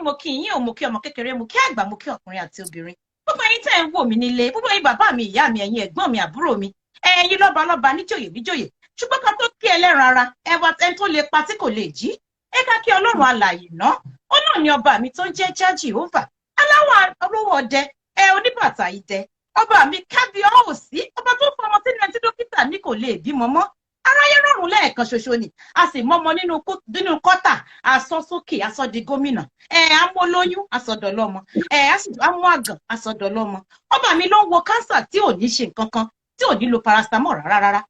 mo kí yín ò mo kí ọmọ kékeré mo kí àgbà mo kí ọkùnrin àti obìnrin gbogbo ẹ̀yin tẹ́ ń wò mí nílé gbogbo ẹ̀yin bàbá mi ìyá mi ẹ̀yin ẹ̀gbọ́n mi àbúrò mi ẹ̀yin lọ́ba lọ́ba níjòyè níjòyè ṣùgbọ́n ká tó kí ẹlẹ́ran ara ẹwà ẹni tó lè pa tí kò lè jí ẹ ká kí Ọlọ́run alààyè ná ó náà ní ọba mi tó ń jẹ́ já Jehovah aláwọ̀ olówó ọdẹ oníbàtà idẹ ọba mi kábíyèsí ọba tó fọmọ sínú ẹni tí dókítà ní kò lè bímọ mọ́ aráyé rọrùn lẹ́ẹ̀kan ṣoṣo ni a sì mọ́mọ nínú kọ́tà asọ sókè asọ di gómìnà amólóyún asọdọlọmọ amú àgàn asọdọlọmọ ọba mi ló ń wo kánsà tí ò ní ṣe nǹkan kan tí ò ní lo paracetamol rárá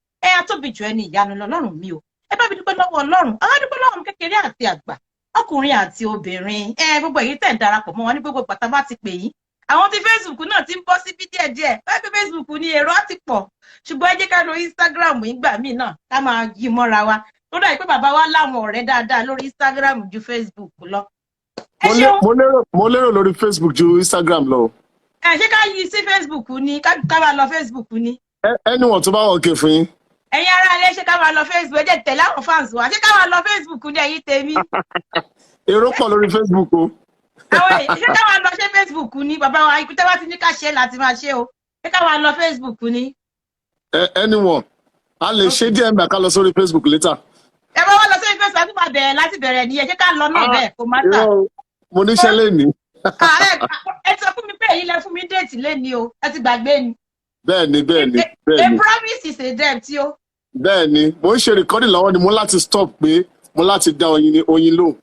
atóbi jù ẹni ìyanu lọ́lọ́run mi o ẹ bá mi dúpẹ́ lọ́wọ́ Ọlọ́run aládùúgbò lọ́wọ́ kékeré àti àgbà ọkùnrin àti obìnrin gbogbo èyí tẹ̀ ń darapọ̀ mọ́ wọn ní gbogbo pàtàkì bá ti pè yín àwọn tí Facebook náà ti ń bọ́ síbí díẹ̀díẹ̀ báyìí Facebook ní èrò á ti pọ̀ ṣùgbọ́n ẹ jẹ́ ká lo Instagram ìgbà míì náà ká máa yí mọ́ra wa tó dà pé bàbá wa láwọn ọ̀rẹ́ dáadáa lórí Instagram ju Facebook lọ. mo lérò lórí Facebook ju Instagram lọ. ṣé ká yí sí Facebook ni ká máa lọ Facebook ni. anyone tó bá wọ̀ ké fún yín. ẹ̀yin ará ilé ṣé ká máa lọ Facebook ẹ jẹ́ tẹ̀lé àwọn fans wa ṣé ká máa lọ Facebook ni ẹ̀yin tèmi. èrò pọ̀ lórí Facebook o. àwọn ṣé ká máa lọ ṣe Facebook ni bàbá wa ikú tẹ́ bá ti ní ká ṣe láti máa ṣe o ṣé ká máa lọ Facebook ni. anyone a lè ṣe díẹ̀ mbà ká lọ sórí Facebook later. ẹ bá wá lọ sórí Facebook àti máa bẹ̀rẹ̀ láti bẹ̀rẹ̀ nìyẹn ṣé ká lọ náà bẹ́ẹ̀ kò má tà. mo níṣẹ́ lẹ́ni. ẹ sọ fún mi pé èyí lẹ fún mi déètì lẹ́ni o ẹ ti gbàgbé ni. bẹ́ẹ̀ni. a promise is a debt o. bẹ́ẹ̀ni mo ń ṣe recording lọ́wọ́ ni mo láti stop pé mo láti dá oyin lóhùn.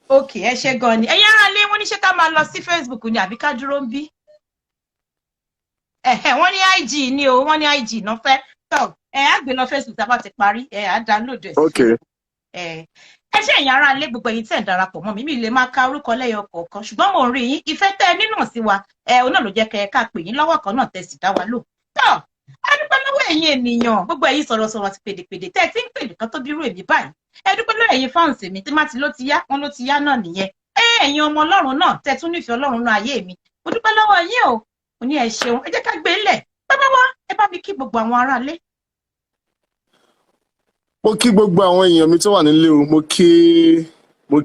ok ẹ ṣe gan ni ẹ̀yin ará ilé wọn ní ṣé ká máa lọ sí Facebook ni àbí ká dúró ń bí. wọ́n ní IG ni o wọ́n ní IG náà fẹ́ tọ́ á gbé lọ Facebook tá a bá ti parí á download ẹ̀ sí. ok ẹ ṣe ẹ̀yin ará ilé gbogbo ẹ̀yin tẹ̀ ń darapọ̀ mọ́ mi lè máa ka orúkọ lẹ́yọ kọ̀ọ̀kan ṣùgbọ́n mo ń rí yín ìfẹ́ tẹ́ ẹ nínú sí wa òun náà ló jẹ́ kẹ́ ẹ ká pè yín lọ́wọ́ kan náà tẹ́ sì dá wa lò. tọ́ a dúpẹ́ lọ́wọ́ ẹ̀yin ènìyàn gbogbo ẹ̀yin sọ̀rọ̀sọ̀rọ̀ àti pèdèpèdè tẹ́ ẹ ti ń pè nìkan tó bírú èmi báyìí ẹ dúpẹ́ lọ́wọ́ ẹ̀yin fáǹsì mi tí má ti ló ti yá wọn ló ti yá náà nìyẹn ẹ̀yin ọmọ Ọlọ́run náà tẹ́ tún nífẹ̀ẹ́ Ọlọ́run náà ayé mi mo dúpẹ́ lọ́wọ́ yín o mo ní ẹ ṣeun ẹ jẹ́ ká gbé lẹ̀ bàbá wa ẹ bá mi kí gbogbo àwọn aráalé. mo kí gbogbo àwọn èèyàn mi tó wà nílé o mo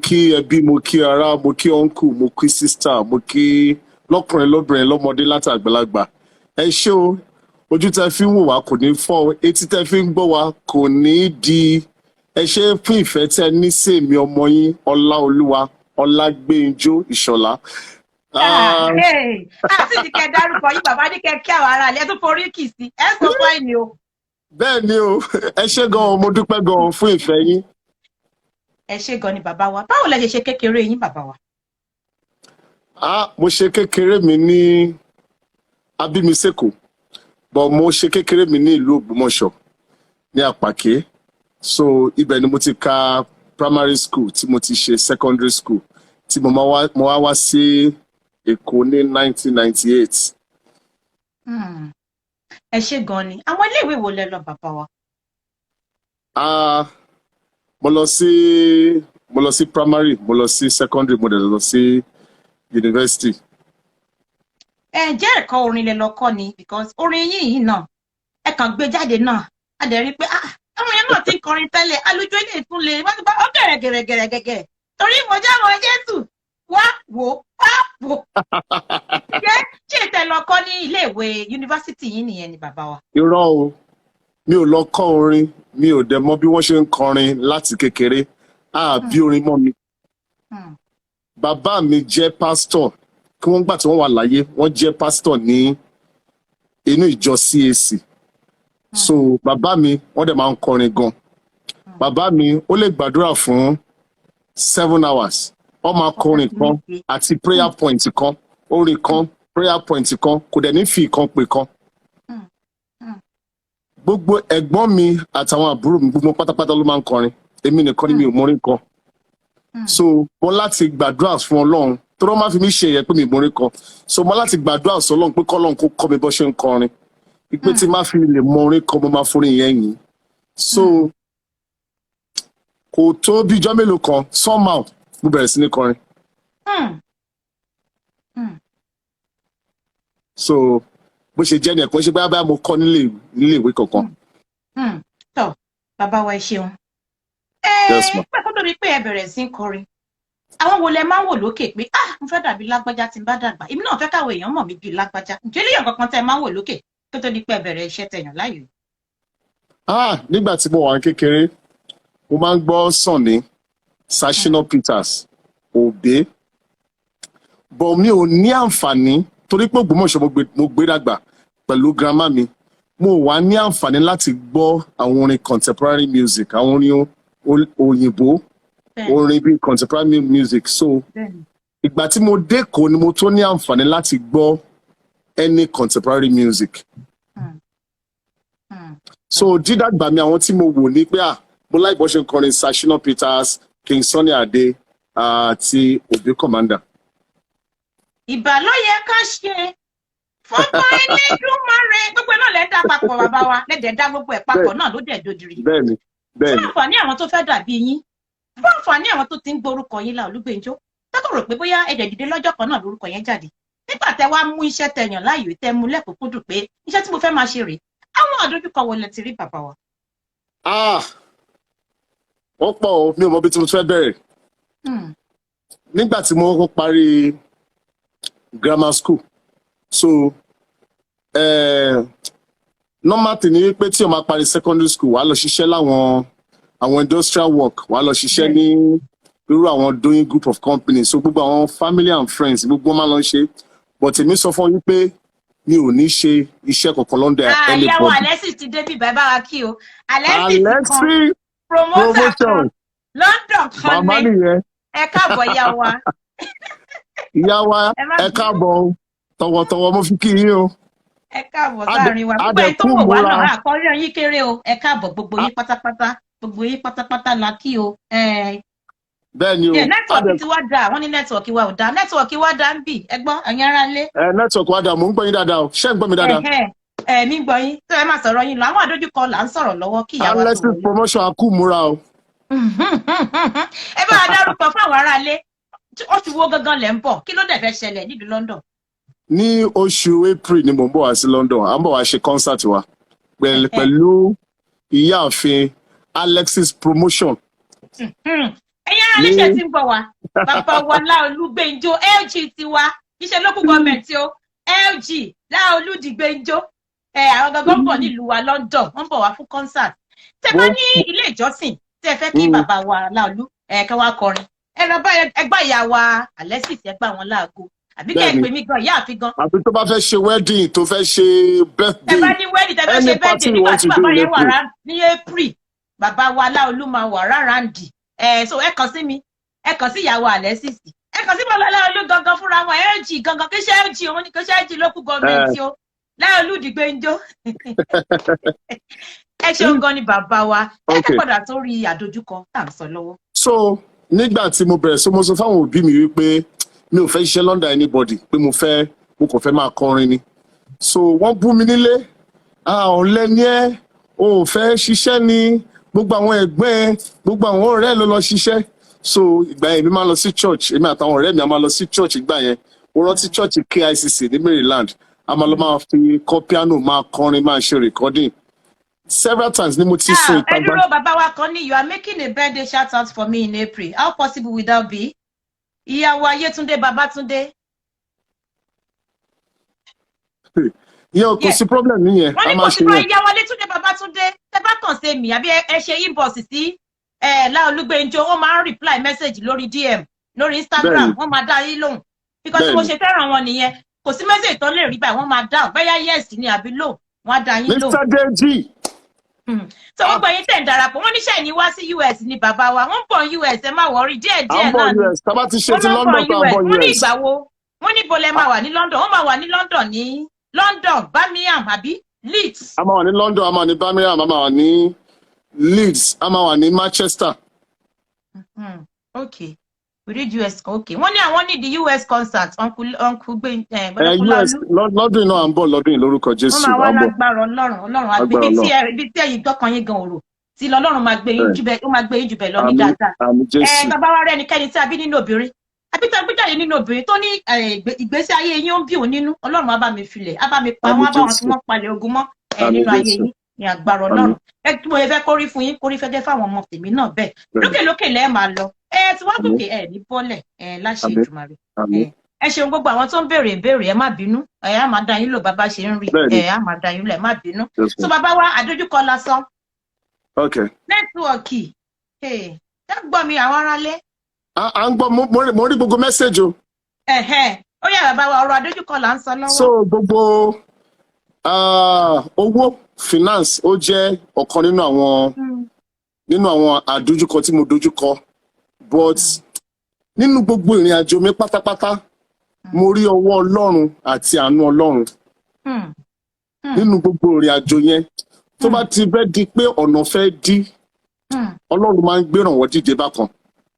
kí ẹbí mo kí ará mo kí uncle mo kí sister mo kí lọ́kùnrin lóbìnrin lọ́mọdé láti àgbàlagbà ẹ ṣé o ojú tẹ́ fi ń wò wá kò ní fọ́ etí tẹ́ fi ń gbọ́ wá kò ní di ẹ ṣé fún ìfẹ́ tẹ́ ní sèmi ọmọ yín Ọláolúwa Gbenjo Ìṣọ̀lá. àti ìdíkẹ́ dárúkọ yín bàbá ní kẹ́ kí àwọn aráalé ẹ tún forí kì sí ẹ sọ fún ẹni o. bẹ́ẹ̀ ni o ẹ ṣé gan-an mo dúpẹ́ gan-an fún ìfẹ́ yín. ẹ ṣé gan ni bàbá wa báwo lẹ ṣe kékeré yín bàbá wa. mo ṣe kékeré mi ní abímisẹ́kọ̀ but mo ṣe kékeré mi ní ìlú Ògbómọ̀ṣọ́ ní Àpàké so ibẹ̀ ni mo ti ka primary school tí mo ti ṣe secondary school tí mo wá sí Èkó ní 1998. ẹ ṣé gan ni àwọn iléèwé wo lẹ lọ bàbá wa. mo lọ sí primary mo lọ sí secondary mo dẹ̀ lọ sí university. Jẹ́ ẹ̀kọ́ orin lẹ lọ kọ́ ni because orin yìí náà ẹ kàn gbé jáde náà a dẹ̀ rí pé àwọn yẹn náà ti ń kọrin tẹ́lẹ̀ alójú ilé ìtún lè wọ́n ti bá ọ gẹ̀rẹ́gẹ̀rẹ́gẹ̀rẹ́ torí mo jẹ́ àwọn Jésù wá wò. ṣé ìtẹ̀ lọ kọ́ ní iléèwé yunifásitì yìí nìyẹn ni bàbá wa. irọ́ o mi ò lọ kọ́ orin mi ò dẹ̀ mọ̀ bí wọ́n ṣe ń kọrin láti kékeré bí orin mọ́ mi. bàbá mi jẹ́ pásítọ̀ kí wọ́n gbà tí wọ́n wà láyé wọ́n jẹ́ pásítọ̀ ní inú ìjọ CAC so bàbá mi wọ́n dẹ̀ máa ń kọrin gan bàbá mi ó lè gbàdúrà fún 7 hours ó máa kọrin kan àti prayer point kan orin kan prayer point kan kò dẹ̀ ní fi kan pè kan gbogbo ẹ̀gbọ́n mi àtàwọn àbúrò mi gbogbo pátápátá ló máa ń kọrin èmi nìkan ni mi ò mọrin kan so mo láti gbàdúrà fún Ọlọ́run tó rọ́ máa fi mí ṣe ẹ̀yẹ pé mi ìmọ̀rin kan so mo láti gbàdúrà sọ Ọlọ́run pé kọ́lọ́run kó kọ́ mi bó ṣe ń kọrin ìpè tí máa fi lè mọ orin kan mo máa forin yẹn yìí so kò tó bí ijọ́ mélòó kan somehow mo bẹ̀rẹ̀ sí ní kọrin. so bó ṣe jẹ́ ní ẹ̀kọ́ ṣe báyà mo kọ́ nílé ìwé kankan. tọ́ bàbá wa ẹ ṣeun. Yes, ma. pẹ́ kó tó rí pé ẹ bẹ̀rẹ̀ sí ń kọrin àwọn wo lẹ máa ń wò lókè pé mo fẹ́ dàbí lágbájá tí n bá dàgbà èmi náà fẹ́ káwọn èèyàn mọ̀ mí bíi lágbájá ǹjẹ́ léyàn kankan tẹ́ máa ń wò lókè kó tó di pé bẹ̀rẹ̀ iṣẹ́ tẹ̀yàn láàyò. nígbà tí mo wà kékeré mo máa ń gbọ́ Sunny, Sashina Peters, Òbé, bọ̀ mi ò ní àǹfààní torí pé Ògbómọ̀ṣọ́ mo gbé dàgbà pẹ̀lú grandma mi, mo wà ní àǹfààní láti gbọ́ àwọn orin contemporary music, àwọn orin òyìnbó, orin bíi contemporary music. So ìgbà tí mo dẹ́kọ̀ọ́ ni mo tó ní àǹfààní láti gbọ́ any contemporary music. So dídàgbà mi àwọn tí mo wò ní pé mo láì bọ́ ṣe ń kọrin Sashina Peters, King Sunny Adé àti Òbí Commander. Ìbà ló yẹ ká ṣe fọ́pọ̀ Elédùmarè gbogbo náà lẹ́dá papọ̀ bàbá wa lẹ́dẹ̀ dá gbogbo ẹ̀ papọ̀ náà ló dẹ̀ dodiri. Bẹ́ẹ̀ni. Fún àǹfààní àwọn tó fẹ́ dàbí yín, fún àǹfààní àwọn tó ti ń gbórúkọ yín Laolu Gbenjo, tẹ́kọ̀ rò pé bóyá ẹ̀dẹ̀ dìde lọ́jọ́ kan náà lórúkọ yẹn jáde. Nígbà tẹ́ wá mú iṣẹ́ tẹ̀yàn láàyò tẹ́ mú lẹ́kùnkúndùn pé iṣẹ́ tí mo fẹ́ máa ṣe rèé, àwọn àdójúkọ wo lẹ ti rí bàbá wa? Wọ́n pọ̀ o, mi ò mọ bí tí mo fẹ́ bẹ̀rẹ̀. Nígbà tí mo kọ́kọ́ parí grammar school, so normal thing ni pé tí o máa parí secondary school wàá lọ ṣiṣẹ́ láwọn industrial work, wàá lọ ṣiṣẹ́ ní irú àwọn doing group of companies, so gbogbo àwọn family and friends gbogbo wọn máa lọ ṣe, but èmi sọ fún yín pé mi ò ní ṣe iṣẹ́ kankan London anybody. Ìyàwó Alexis ti dé bí bàbá wa kí o. Alexis kan promoter kan London kan ní ẹ káàbọ̀ ìyá wa. Ìyá wa ẹ káàbọ̀ tọ̀wọ̀tọ̀wọ̀ mo fi kí yín o. Ẹ káàbọ̀ sáàrin wa gbogbo ẹ̀ tó wò wá náà àkọ́rí yín kéré o. Ẹ káàbọ̀ gbogbo yín pátápátá la kí o. Bẹ́ẹ̀ni o. Nẹ́tíwọ̀kì tí wá dáa, wọ́n ní nẹ́tíwọ̀kì wa ò dáa. Nẹ́tíwọ̀kì wa dáa ń bì, ẹgbọ́n ẹ̀yin ará lé. Nẹ́tíwọ̀kì wa dáa, mò ń gbọ́ yín dáadáa o. Ṣé ń gbọ́ mi dáadáa? Mi gbọ́ yín, tó ẹ máa sọ̀rọ̀ yín lọ. Àwọn àdójúkọ là ń sọ̀rọ̀ lọ́wọ́ kí ìyàwó tó wọlé. Alexis promotion akú múra o. Ẹ bá wa dárúkọ fún àwọn ará lé. Oṣù wo gangan lẹ̀ ń bọ̀? Kí ló dẹ̀ fẹ́ ṣẹlẹ̀ nílùú London? Ní oṣù April ni mò ń bọ̀ wá sí London. À ń bọ̀ wá ṣe concert wa pẹ̀lú ìyáàfin Alexis promotion. Ẹ̀yin ará léṣe tí ń bọ̀ wá. Bàbá wa Laolu Gbenjo LG tiwa. Iṣẹ́ local government o. LG Laolu Gbenjo. Àwọn gangan bọ̀ nílùú wa London. Wọ́n bọ̀ wá fún concert. Tẹ́ bá ní ilé ìjọsìn tẹ́ fẹ́ kí bàbá wa Laolu kẹ́ wá kọrin. Ẹ lọ bá ẹgbà ìyá wa Alexis ẹgbà wọn láago. Àbí kẹ́ ẹ pè mí gan ìyá àfi gan. Àbí tó bá fẹ́ ṣe wedding tó fẹ́ ṣe birthday. Ẹ bá ní wedding tẹ́ fẹ́ ṣe birthday nígbà tí bàbá yẹn wà rá ní April. Bàbá wa Laolu máa wà ráràndì. So ẹ kàn sí mi, ẹ kàn sí ìyàwó Alexis. Ẹ kàn sí bàbá Laolu gangan fúnra wọn, LG gangan kí ṣe LG òun ni kí ṣe LG local government o. Laolu Gbenjo. Ẹ ṣeun gan ni bàbá wa. Ẹ kẹ́kọ̀ọ́dà tó rí àdójúkọ tá à ń sọ lọ́wọ́. So nígbà tí mo bẹ̀rẹ̀ mo sọ fáwọn òbí mi wípé mi ò fẹ́ ṣiṣẹ́ London anybody pé mo kàn fẹ́ máa kọrin ni. So wọ́n bú mi nílé, ọ̀lẹ ni ẹ́, o ò fẹ́ ṣiṣẹ́ ni, gbogbo àwọn ẹ̀gbọ́n ẹ, gbogbo àwọn ọ̀rẹ́ ẹ ló lọ ṣiṣẹ́. So ìgbà yẹn mi máa lọ sí church, èmi àtàwọn ọ̀rẹ́ mi a máa lọ sí church ìgbà yẹn. Mo rántí church KICC ní Maryland, a máa lọ máa fi kọ́ piano, máa kọrin, máa ṣe recording. Several times ni mo ti sùn ìta gbá. Ẹ dúró bàbá wa kan ní you are making a birthday shout out for me in April. How possible will that be? Ìyàwó Ayétúndé Babátúndé. Ìyẹn kò sí problem nìyẹn. Wọ́n ní kò sí problem ìyàwó Ayétúndé Babátúndé. Tẹ́ bá kàn sí mi àbí ẹ ṣe inbox sí Laolu Gbenjo, wọ́n máa ń reply message lórí DM lórí Instagram, wọ́n máa dá yín lóhùn. Because mo ṣe fẹ́ràn wọn nìyẹn. Kò sí message tó lè rí báyìí, wọ́n máa dáhùn. Bóyá yes ni àbí no, wọ́n á dá yín lóhùn. Mr. Deji. So gbogbo yín tẹ̀ ń darapọ̀, wọ́n níṣẹ́ ní wá sí US ní bàbá wa, wọ́n ń bọ̀ US, ẹ má wọrí díẹ̀ náà ni. Tábà ti ṣe ti London tó ń bọ̀ US. Wọ́n ní ìgbà wo? Wọ́n ní bolẹ̀ máa wà ní London, wọ́n máa wà ní London, Birmingham àbí Leeds. A máa wà ní London, a máa wà ní Birmingham, a máa wà ní Leeds, a máa wà ní Manchester. Okay, we read US, okay. Wọ́n ní àwọn ní the US concert, Uncle Gbenjo. US lọ́dún náà à ń bọ̀ lọ́dún lórúkọ Jésù. Wọ́n máa wá lágbára Ọlọ́run àgbẹ̀ ibi tí ẹ̀yin gbọ́kàn yín gan òrò. Tí Ọlọ́run máa gbé yín jù bẹ́ẹ̀ lọ ní dáadáa. Bàbá wa rẹ̀ ẹnikẹ́ni tí a bí nínú obìnrin. Àbí tí a gbé jáde nínú obìnrin tó ní ìgbésí ayé yín ó ń bí òun nínú. Ọlọ́run á bá mi filẹ̀, á bá mi pa wọ́n, á bá wọn tí wọ́n palẹ̀ ogun mọ́ nínú ayé yín ní agbára Ọlọ́run. Ẹ tí mo fẹ́ kórí fún yín, kórí fẹ́gẹ́ fáwọn ọmọ tèmi náà bẹ́ẹ̀. Lókè lẹ́ẹ̀ máa lọ. tí wọ́n àmín, gòkè ní bọ́lẹ̀ láṣẹ àmín, Èdùmàrè. àmín. Ẹ ṣeun gbogbo àwọn tó ń béèrè ìbéèrè, ẹ má bínú, á máa dá yín lò bàbá ṣe ń rí, Bẹ́ẹ̀ni, á máa dá yín lò, ẹ má bínú. yes, So ma'am. bàbá wa àdójúkọ lásán, Okay. nẹ́tíwọ̀kì, ẹ gbọ́ mi àwọn aráalé. À ń gbọ́, mo rí gbogbo mẹ́sẹ̀jì o. Ó yá bàbá wa, ọ̀rọ̀ àdójúkọ là ń sọ lọ́wọ́. So gbogbo owó finance ó jẹ́ ọ̀kan nínú àwọn àdójúkọ tí mo dojúkọ, but nínú gbogbo ìrìn àjò mi pátápátá mo rí ọwọ́ Ọlọ́run àti àánú Ọlọ́run nínú gbogbo ìrìn àjò yẹn. Tó bá ti fẹ́ di pé ọ̀nà fẹ́ dí, Ọlọ́run máa ń gbérànwọ́ dìde bákan.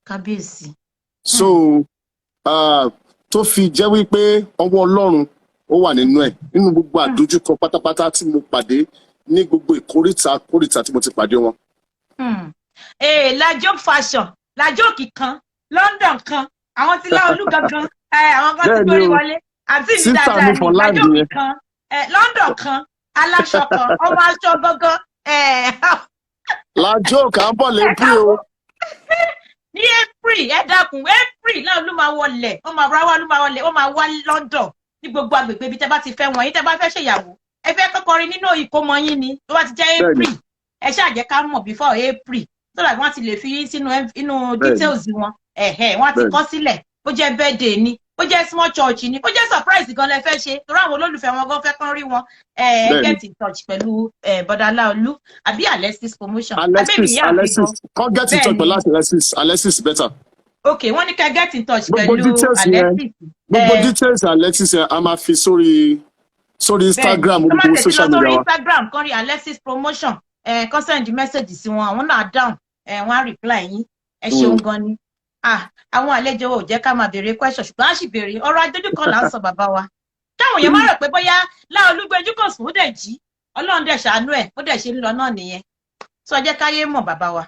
Kábíyèsí. So tó fi jẹ́ wípé ọwọ́ Ọlọ́run ó wà nínú ẹ̀, nínú gbogbo àdójúkọ pátápátá tí mo pàdé ní gbogbo ìkórìtà tí mo ti pàdé wọn. Lajo fashion, Lajo kíkan, London kan, àwọn tí Laolu gangan, àwọn kan ti gbórí wọlé, àti mi dáadáa ní Lajo kíkan, London kan, aláṣọ kan, ọmọ aṣọ gangan. Lajo kà ń bọ̀ lẹ́pẹ́ o. Ní April, ẹ dákun, April Laolu máa wọlé, ó máa wọlé, ó máa wá London ní gbogbo agbègbè ibi tẹ́ bá ti fẹ́ wọn, yín tẹ́ bá fẹ́ ṣèyàwó, ẹ fẹ́ kọ́kọ́rin nínú ìkómọ yín ni, tó bá ti jẹ́ April, ẹ ṣáà jẹ́ ká mọ̀ before April, so that wọ́n ti lè fi sínú details wọn, wọ́n ti kọ sílẹ̀, ó jẹ́ birthday ni, ó jẹ́ small church ni, ó jẹ́ surprise gan lẹ fẹ́ ṣe, torí àwọn olólùfẹ́ wọn gan fẹ́ kán rí wọn, get in touch pẹ̀lú bọ̀dá Laolu àbí Alexis promotion. Alexis, come get in touch pẹ̀lú Alexis better. Okay, wọ́n ní ká get in touch pẹ̀lú Alexis. Gbogbo details Alexis a máa fi sórí Instagram, gbogbo social media wa. Instagram kan rí Alexis promotion, kan send message sí wọn, àwọn náà down, wọ́n á reply yín. Ẹ ṣeun gan ni. Àwọn àlejò ò jẹ́ ká máa béèrè question, ṣùgbọ́n á sì béèrè ọ̀rọ̀ àdójúkọ là ń sọ bàbá wa. Káwọn èèyàn má rò pé bóyá Laolu Gbenjo kò sùn ó dẹ̀ jí, Ọlọ́run dẹ̀ ṣàánú ẹ̀, ó dẹ̀ ṣe ń lọ náà nìyẹn. Sọ jẹ́ káyé mọ̀ bàbá wa.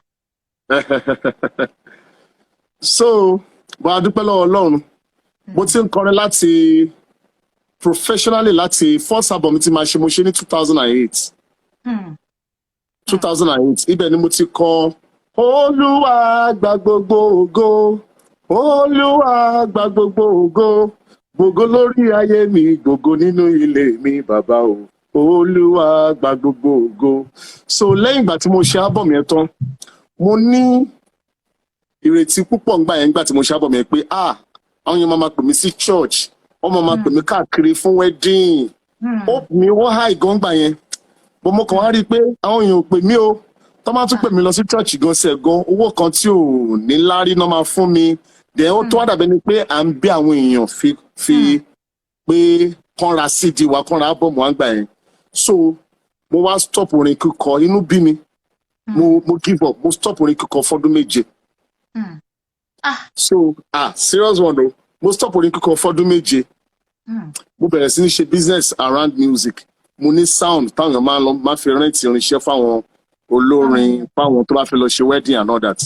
So bó a dúpẹ́ lọ́wọ́ Ọlọ́run, mo ti ń kọrin láti professionally láti first album tí mo ṣe ní 2008. 2008 ibẹ̀ ni mo ti kọ Olúwa gba gbogbo ògo, Olúwa gba gbogbo ògo, gbogbo lórí ayé mi, gbogbo nínú ilé mi bàbá o, Olúwa gba gbogbo ògo. So lẹ́yìn ìgbà tí mo ṣe album yẹn tán, mo ní ìrètí púpọ̀ ńgbà tí mo ṣe album yẹn pé àwọn yẹn máa pè mí sí church, wọ́n máa pè mí káàkiri fún wedding, hope mi wọ́n high gan gbà yẹn, bó mo kàn wá rí i pé àwọn èèyàn ò pè mí o, tó máa tún pè mí lọ sí church gan sẹ̀ gan, owó kan tí ò ní lárí náà máa fún mi, then ó tó wá dàbẹ́ ni pé à ń bí àwọn èèyàn fi pé kán ra CD wa, kán ra album wa gbà yẹn. So mo wá stop orin kíkọ, inú bí mi, mo give up, mo stop orin kíkọ fọ́dún méje. So serious one o, mo stop orin kíkọ fọ́dún méje. Mo bẹ̀rẹ̀ sí ní ṣe business around music, mo ní sound táwọn èèyàn máa fi rẹ́ǹtì irinṣẹ́ fáwọn olórin, fáwọn tó bá fẹ́ lọ ṣe wedding and all that.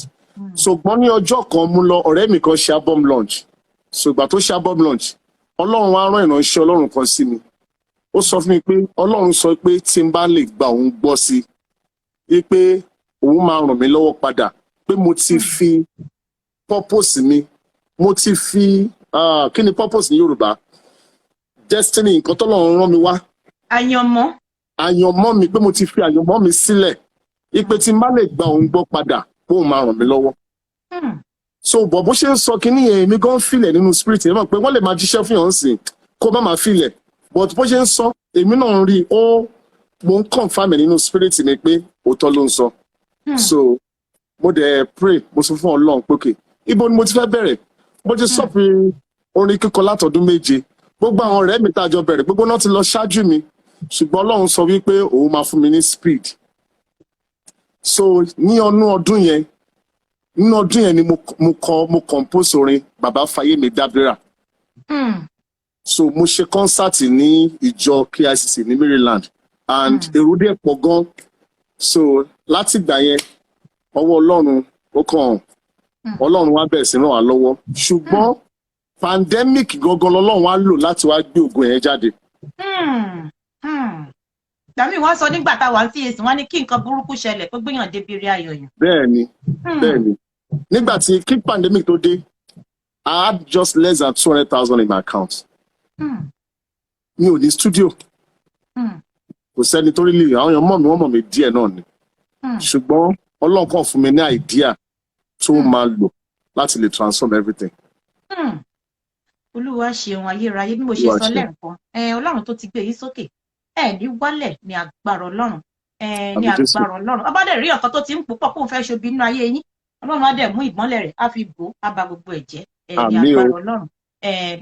So gbọ́n ní ọjọ́ kan mú lọ, ọ̀rẹ́ mi kan ṣe album launch, so ìgbà tó ṣe album launch, Ọlọ́run wá rán ìránṣẹ́ Ọlọ́run kan sí mi, ó sọ fún mi pé Ọlọ́run sọ pé tí n bá lè gba òun gbọ́ sí i pé òun máa ràn mí lọ́wọ́ padà, pé mo ti fi purpose mi, mo ti fi kí ni purpose ní Yorùbá, destiny, nǹkan tọ́lọ́run rán mi wá, àyànmọ́ mi, pé mo ti fi àyànmọ́ mi sílẹ̀, ipe tí n bá lè gba òun gbọ́ padà òun máa ràn mí lọ́wọ́. So bó ṣe ń sọ kínní yẹn, èmi gan filẹ̀ nínú spirit yẹn, mọ̀ pé wọ́n lè máa jíṣẹ́ fún yàn sìn kó má máa filẹ̀, but bó ṣe ń sọ èmi náà ń rí mo ń confirm nínú spirit mi pé òótọ́ ló ń sọ. So mo dẹ̀ pray, mo sọ fún Ọlọ́run pé okay, ibo ni mo ti fẹ́ bẹ̀rẹ̀, mo ti sọ pé orin kíkọ látọdún méje, gbogbo àwọn ọ̀rẹ́ mi tá a jọ bẹ̀rẹ̀ gbogbo náà ti lọ ṣáájú mi, ṣùgbọ́n Ọlọ́run sọ wípé òun máa fún mi ní speed. So ní ọdún yẹn ni mo compose orin Bàbá Fáyémi Dábírà. So mo ṣe concert ní ìjọ KICC ní Maryland and èrò dẹ̀ pọ̀ gan. So láti ìgbà yẹn ọwọ́ Ọlọ́run ó kàn, Ọlọ́run wá bẹ̀rẹ̀ sí ràn wá lọ́wọ́, ṣùgbọ́n pandemic gangan lọ́lọ́run wá lò láti wá gbé ògo yẹn jáde. Dàmí wọ́n sọ nígbà táwa sí èsì, wọ́n ní kí nǹkan burúkú ṣẹlẹ̀ pé gbéyàn débi rí ayọ̀ yẹn. Bẹ́ẹ̀ni. nígbà tí kí pandemic tó dé I had just less than 200,000 in my account mi ò ní studio kò sẹ́ni tó rí lè àwọn èèyàn wọ́n mọ̀ mí díẹ̀ náà ni ṣùgbọ́n Ọlọ́run kàn fún mi ní idea tó máa lò láti lè transform everything. Olúwa ṣeun ayérayé bí mo ṣe sọ lẹ́ẹ̀kan Ọlọ́run tó ti gbé yín sókè ní wálẹ̀ ní agbára Ọlọ́run ní agbára Ọlọ́run ọba dẹ̀ rí ọ̀kan tó ti ń púpọ̀ kó fẹ́ ṣobi nínú ayé yín Ọlọ́run á dẹ̀ mú ìmọ́lẹ̀ rẹ̀ á fi bò á ba gbogbo ẹ̀ jẹ́ ní agbára Ọlọ́run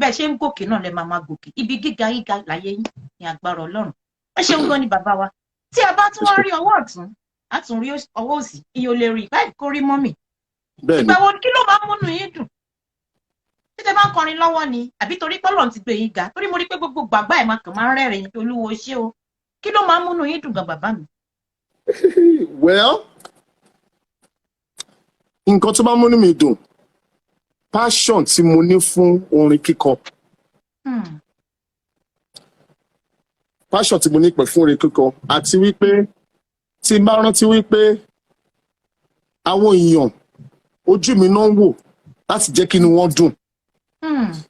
bẹ́ẹ̀ ṣe ń gòkè náà lẹ máa gòkè ibi gíga láyé yín ní agbára Ọlọ́run ẹ ṣeun gan ni bàbá wa tí a bá tún wá rí ọwọ́ ọ̀tún á tún rí ọwọ́ òsì iye ò lè rí báyìí kó rí mọ́mì ìgbà wo kí ló máa ń múnú yín dùn títẹ bá ń kọrin lọ́wọ́ ni àbí torí pé Ọlọ́run ti gbé yín ga torí mo rí pé gbogbo gbàgbá ẹ̀ máa kàn máa ń rẹ́rìn Olúwo ṣé o kí ló máa ń múnú yín dùn gan bàbá mi. Well, nǹkan tó bá múnú mi dùn passion tí mo ní fún orin kíkọ passion tí mo ní pẹ̀ fún orin kíkọ àti wípé tí n bá rántí wípé àwọn èèyàn ojú mi náà ń wò láti jẹ́ kí inú wọn dùn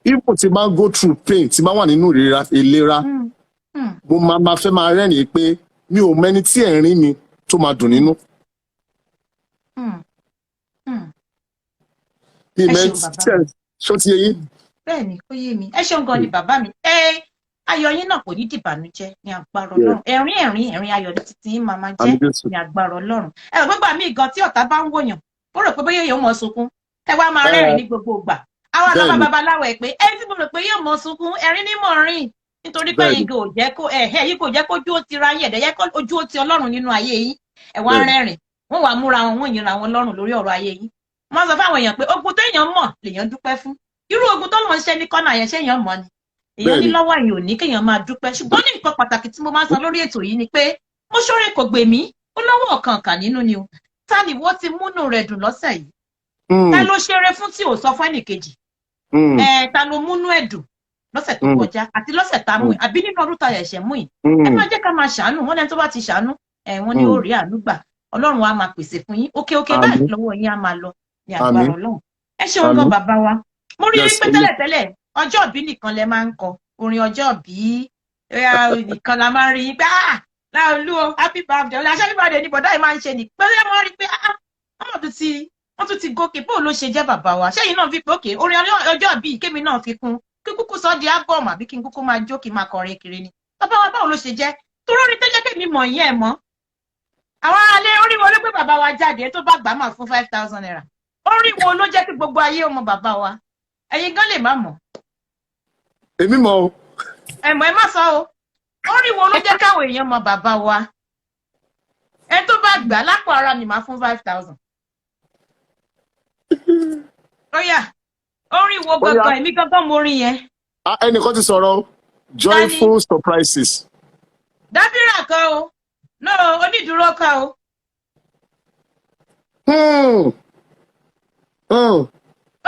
even tí bá go through pain tí bá wà nínú ìlera mo máa fẹ́ máa rẹ́rìn-ín pé mi ò mẹ́ni tí ẹ̀rín mi tó máa dùn nínú. Ṣó ti yé yín? Bẹ́ẹ̀ni ó yé mi ẹ ṣeun gan ni bàbá mi ayọ̀ yín náà kò ní dìbànújẹ́ ní agbára Ọlọ́run ẹ̀rín ayọ̀ ní títí yín máa jẹ́ ní agbára Ọlọ́run gbọ́gbà mí gan tí ọ̀tá bá ń wòyàn ó rò pé bóyá yóò mọ sunkún ẹ wá máa rẹ́rìn ní gbogbo ìgbà àwọn àlọ́ babaláwo ẹ̀ pé tí mo rò pé yóò mọ sunkún ẹ̀rín ní mọ̀ rìn nítorí pé yìí kò jẹ́ kó yìí kò jẹ́ kójú ó ti ra yẹ̀ ẹ̀dẹ̀ yẹ kójú ó ti Ọlọ́run nínú ayé yín ẹ wá rẹ́rìn wọ́n wá múra wọn wọ́n yìnra wọn lọ́rùn lórí ọ̀rọ̀ ayé yín wọ́n sọ fáwọn èèyàn pé ogun téèyàn mọ̀ lèèyàn dúpẹ́ fún irú ogun tó lọ́n ṣe ní kọ́nà yẹn ṣéèyàn mọ̀ ni èèyàn ní lọ́wọ́ èèyàn ò ní kéèyàn máa dúpẹ́ ṣùgbọ́n ní nǹkan pàtàkì tí mo máa ń sọ lórí ètò yìí ni pé mo ṣoore kò gbè mí ó lọ́wọ́ ọ̀kànkà nínú ni o ta ni wọ́n ti múnú rẹ̀ dùn lọ́sẹ̀ yìí ta ló ṣeré fún tí ò sọ fún ẹnìkejì ta ló múnú ẹ̀ dùn lọ́sẹ̀ tó kọjá àti lọ́sẹ̀ tá a mú yìí àbí nínú ọdún tá a ṣẹ̀ṣẹ̀ mú yìí ẹ máa jẹ́ ká máa ṣàánú wọn lẹ́ni tó bá ti ṣàánú wọn ní ó rí àánú gbà Ọlọ́run á máa pèsè fún yín òkè báyìí lọ́wọ́ yín á máa lọ ní agbára Ọlọ́run ẹ ṣeun gan bàbá wa mo rí pé tẹ́lẹ̀tẹ́lẹ̀ ọjọ́ ìbí nìkan lẹ máa ń kọ orin ọjọ́ ìbí nìkan la máa ń rí pé Láolú o happy birthday ọlá happy birthday ní bọ̀dá yìí máa ń ṣe ní pé wọ́n rí pé wọ́n tún ti gòkè bó ló ṣe jẹ́ bàbá wa ṣẹ́yìn náà fi pé òkè orin ọjọ́ ìbí kémi náà fi kún kí kúkú sọ di ábọ̀mù àbí kí n kúkú máa jó kí n máa kọrin kiri ni bàbá wa báwo ló ṣe jẹ́ torí orin tẹ́jẹ́ kémi mọ̀ yín ẹ̀ mọ́ àwọn alẹ́ orí wo ló gbé bàbá wa jáde tó bá gbà máa fún 5,000 naira orí wo ló jẹ́ kí gbogbo ayé ọmọ bàbá wa ẹ̀yin gan lè má mọ̀. Èmi mọ̀ o. Ẹ má sọ o orí wo ló jẹ́ káwọn èèyàn mọ bàbá wa ẹ tó bá gbà lápò ara mi máa fún 5,000. Ó yá orí wo gangan èmi gangan mo rí yẹn. Ẹnìkan ti sọ̀rọ̀ joyful surprises. Dábìrà kan o no onídùúró kan o.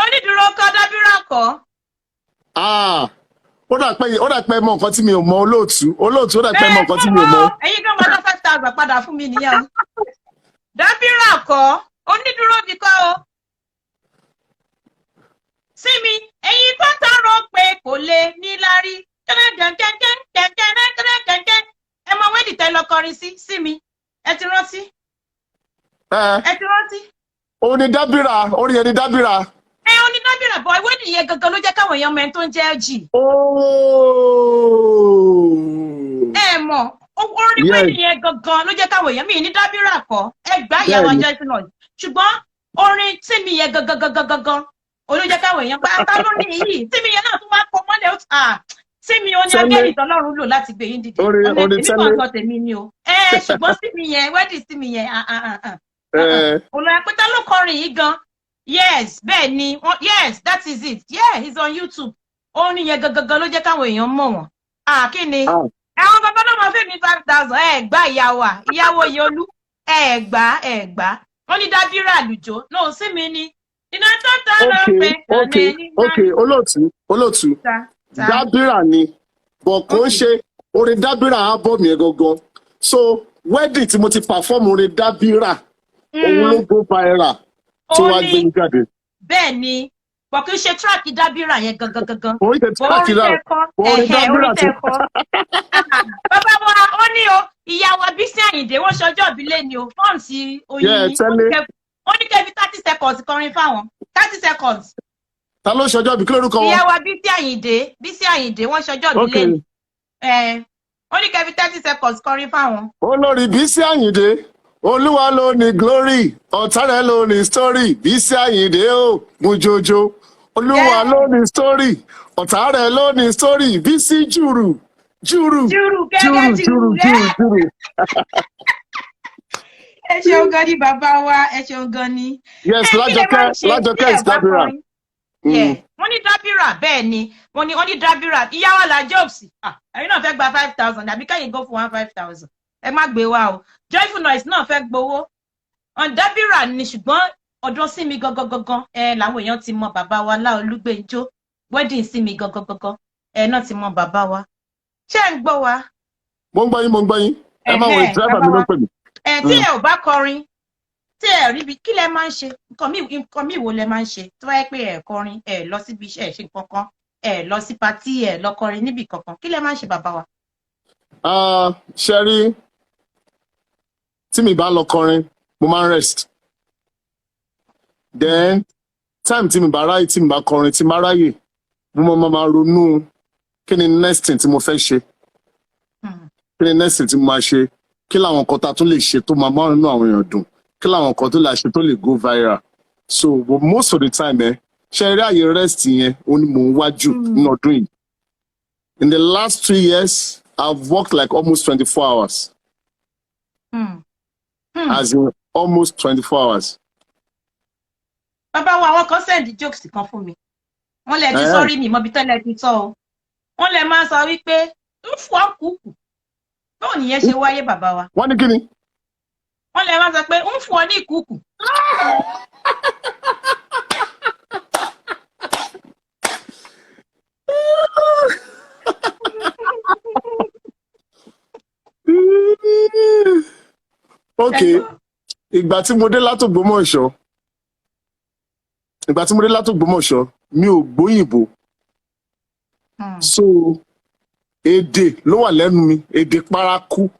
Onídùúró kan dábìrà kan. Ó dà pé mọ nǹkan tí mi ò mọ olóòtú ó dà pé mọ nǹkan tí mi ò mọ. Ẹ̀yin kan máa lọ 5,000 padà fún mi nìyẹn o. Dábìrà kan onídùúró mi kọ́ o. Sí mi ẹ̀yin tó tọrọ pé kò lè níláárí ẹ mọ wẹ́ẹ̀dì tẹ lọ kọrin sí mi ẹ ti rántí. Ẹ ti rántí. Orin dábìrà orin yẹn ni dábìrà. Ó ní dábìrà bọ̀ wẹ́ẹ̀dì yẹn gangan ló jẹ́ káwọn èèyàn mẹ́rin tó ń jẹ́ LG. Ẹ mọ̀ orin wẹ́ẹ̀dì yẹn gangan ló jẹ́ káwọn èèyàn mi ní dábìrà kọ́ ẹ gbá ìyàwó ọjọ́ ìfúnná ṣùgbọ́n orin tí mi yẹn gangan olójẹ káwọn èèyàn bá ta ló ní yìí tí mi yẹn náà tún wá kọ mọ́lẹ̀ tí mi ò ní agẹ́rì tọ́lọ́run lò láti gbé yín dìde èmi kan sọ tèmi ni o ṣùgbọ́n sí mi yẹn wẹ́dì sí mi yẹn olùyà pété ló kọrin yìí gan yes bẹ́ẹ̀ ni yes that is it yeah it's on YouTube orin yẹn gangan ló jẹ́ káwọn èèyàn mọ̀ wọ́n kí ni àwọn bàbá náà máa fẹ́ mi 5,000 gbá ìyàwó Yolú gbá wọ́n ní dábìrà àlùjọ náà sí mi ni. Okay, olóòtú dábìrà ni bọ̀ kò ń ṣe orin dábìrà ábọ̀mù yẹn gangan so wedding tí mo ti perform orin dábìrà òun ló go viral tó wá gbé ní jáde. bẹ́ẹ̀ ni bọ̀ kì í ṣe tíráàkì dábìrà yẹn gangan. Orí tẹ tíráàkì náà, orí dábìrà tó. Bàbá wa ó ní o ìyá wa Bísí Àyìndé wọ́n ṣọjọ́ ìbílẹ̀ ni o fọ́ọ̀mù Oyinin ó ní kẹ́bi 30 seconds kọrin fáwọn 30 seconds. Ta ló ṣọjọ́ ìbí kí lórúkọ wọn? Ìyá wa Bísí Àyìndé wọ́n ṣọjọ́ ìbílẹ̀ ni ó ní kẹ́bi 30 seconds kọrin fáwọn. Olórí Bísí Àyìndé, Olúwa ló ní glory, ọ̀tá rẹ̀ ló ní story, Bísí Àyìndé ó mujojo. Olúwa ló ní story, ọ̀tá rẹ̀ ló ní story, Bísí jùrù. Ẹ ṣeun gan ni bàbá wa, ẹ ṣeun gan ni. Yes, Lájọkẹ́ is dábìrà. Wọ́n ní dábìrà bẹ́ẹ̀ ni wọ́n ní dábìrà ìyá wa la jobs ẹ̀yin náà fẹ́ gba 5,000 àbí káyìn go for 5,000 ẹ má gbé wa o joyful noise náà fẹ́ gbowó dábìrà ni ṣùgbọ́n ọdún sí mi gangan làwọn èèyàn ti mọ bàbá wa Laolu Gbenjo wedding sí mi gangan náà ti mọ bàbá wa ṣé ń gbọ́ wa. Mo ń gbọ́ yín ẹ máa wọ ìdírábà mi ló pè mí. Tí ẹ ò bá kọrin tí ẹ rí bí kí lẹ máa ń ṣe nǹkan mi wo lẹ máa ń ṣe tó bá yẹ pé ẹ kọrin ẹ lọ síbi iṣẹ́ ẹ ṣe nǹkan kan ẹ lọ sí patí ẹ lọ kọrin níbì kankan kí lẹ máa ń ṣe bàbá wa. Ṣe rí tí mi bá lọ kọrin mo máa ń rest then time tí mi bá ráyè tí mi bá kọrin tí mi bá ráyè mo máa ronú kí ni next thing tí mo fẹ́ ṣe kí ni next thing tí mo máa ṣe kí làwọn nǹkan tá a tún lè ṣe tó máa mọ́ inú àwọn èèyàn dùn kí làwọn nǹkan tó lè ṣe tó lè go viral so but most of the time ṣe eré àyè rest yẹn ó ní mò ń wájú nínú ọdún yìí. In the last 2 years I've worked like almost 24 hours. As in almost 24 hours. Bàbá wa àwọn kan send jokes kan fún mi wọ́n lè ti sọ́rí mi mọ́bi tẹ́lẹ̀ ti sọ o wọ́n lè máa sọ wípé ń fọ́ kúkú báwo nìyẹn ṣe wáyé bàbá wa. Wọ́n ní kí ni. Wọ́n lè máa sọ pé ń fún ọ ní ìkúùkù. Ok, ìgbà tí mo dé látògbómọ̀ṣọ́ mi ò gbóyìnbó so èdè ló wà lẹ́nu mi èdè paraku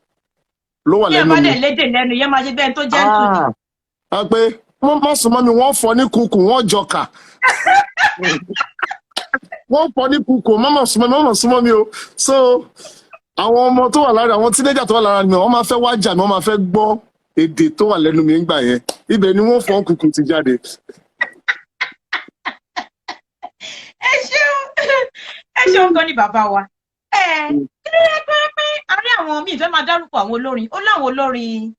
ló wà lẹ́nu mi. Bí ẹ bá dẹ̀ lédè lẹ́nu yẹn máa ṣe bẹ́ẹ̀ tó jẹ́ ntùdí. A pé wọ́n má sùn mọ́ mi wọ́n fọ́ ní kùkù wọ́n jọkà wọ́n fọ́ ní kùkù mọ́mọ́ sùn mọ́ mi o so àwọn ọmọ tó wà lára àwọn tínéjà tó wà lára mi wọ́n máa fẹ́ wájà mi wọ́n máa fẹ́ gbọ́ èdè tó wà lẹ́nu mi nígbà yẹn ibẹ̀ ni wọ́n fọ́ kùkù ti jáde. Ẹ ṣeun gan ni bàbá wa. Kí ló yẹ pé àárín àwọn míì fẹ́ máa dárúkọ àwọn olórin ó láwọn olórin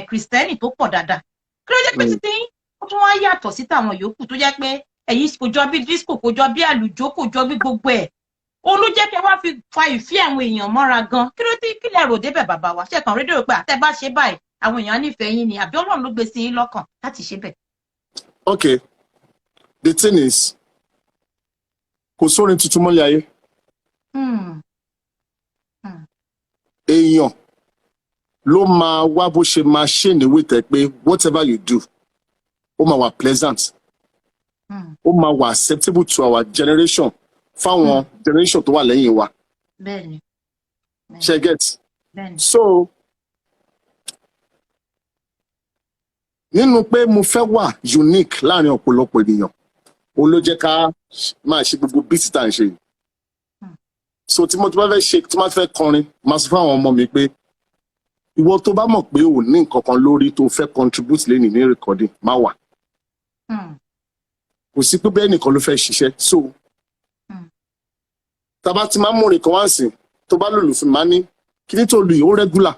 kìrìsìtẹ́nì tó pọ̀ dáadáa kí ló jẹ́ pé títí ó tún wá yàtọ̀ sí tàwọn yòókù tó jẹ́ pé ẹ̀yin kò jọ bí disco kò jọ bí àlùjó kò jọ bí gbogbo ẹ̀ òun ló jẹ́ kí ẹ wá fi fa ìfẹ́ àwọn èèyàn mọ́ra gan kí ló dé kí lẹ rò débẹ̀ bàbá wa ṣe kàn rédíò pé àtẹ bá ṣe báyìí àwọn èèyàn nífẹ̀ẹ́ yín ni àbí Ọlọ́run ló gbé sí yín lọ́kàn láti ṣe bẹ́ẹ̀. Okay, the thing is kò sórin tuntun mọ́lẹ̀ ayé. Èèyàn ló máa wá bó ṣe máa ṣe níwèé tẹ pé whatever you do ó máa wà pleasant ó máa wà acceptable to our generation fáwọn generation tó wà lẹ́yìn wa. Bẹ́ẹ̀ni. Ṣe get. Bẹ́ẹ̀ni. So nínú pé mo fẹ́ wà unique láàrin ọ̀pọ̀lọpọ̀ ènìyàn ó ló jẹ́ ká máa ṣe gbogbo bí títà ń ṣe yìí. So tí mo bá fẹ́ ṣe tí mo fẹ́ kọrin máa sọ fún àwọn ọmọ mi pé ìwọ tó bá mọ̀ pé ò ní nǹkan kan lórí tó fẹ́ contribute lẹ́nìí ní recording má wà. Kò sí pé bẹ́ẹ̀ nìkan ló fẹ́ ṣiṣẹ́ so tàbá ti máa ń múrin kan wá sí tó bá lòlù fún mi máa ní kí ní tó lù yìí ó regular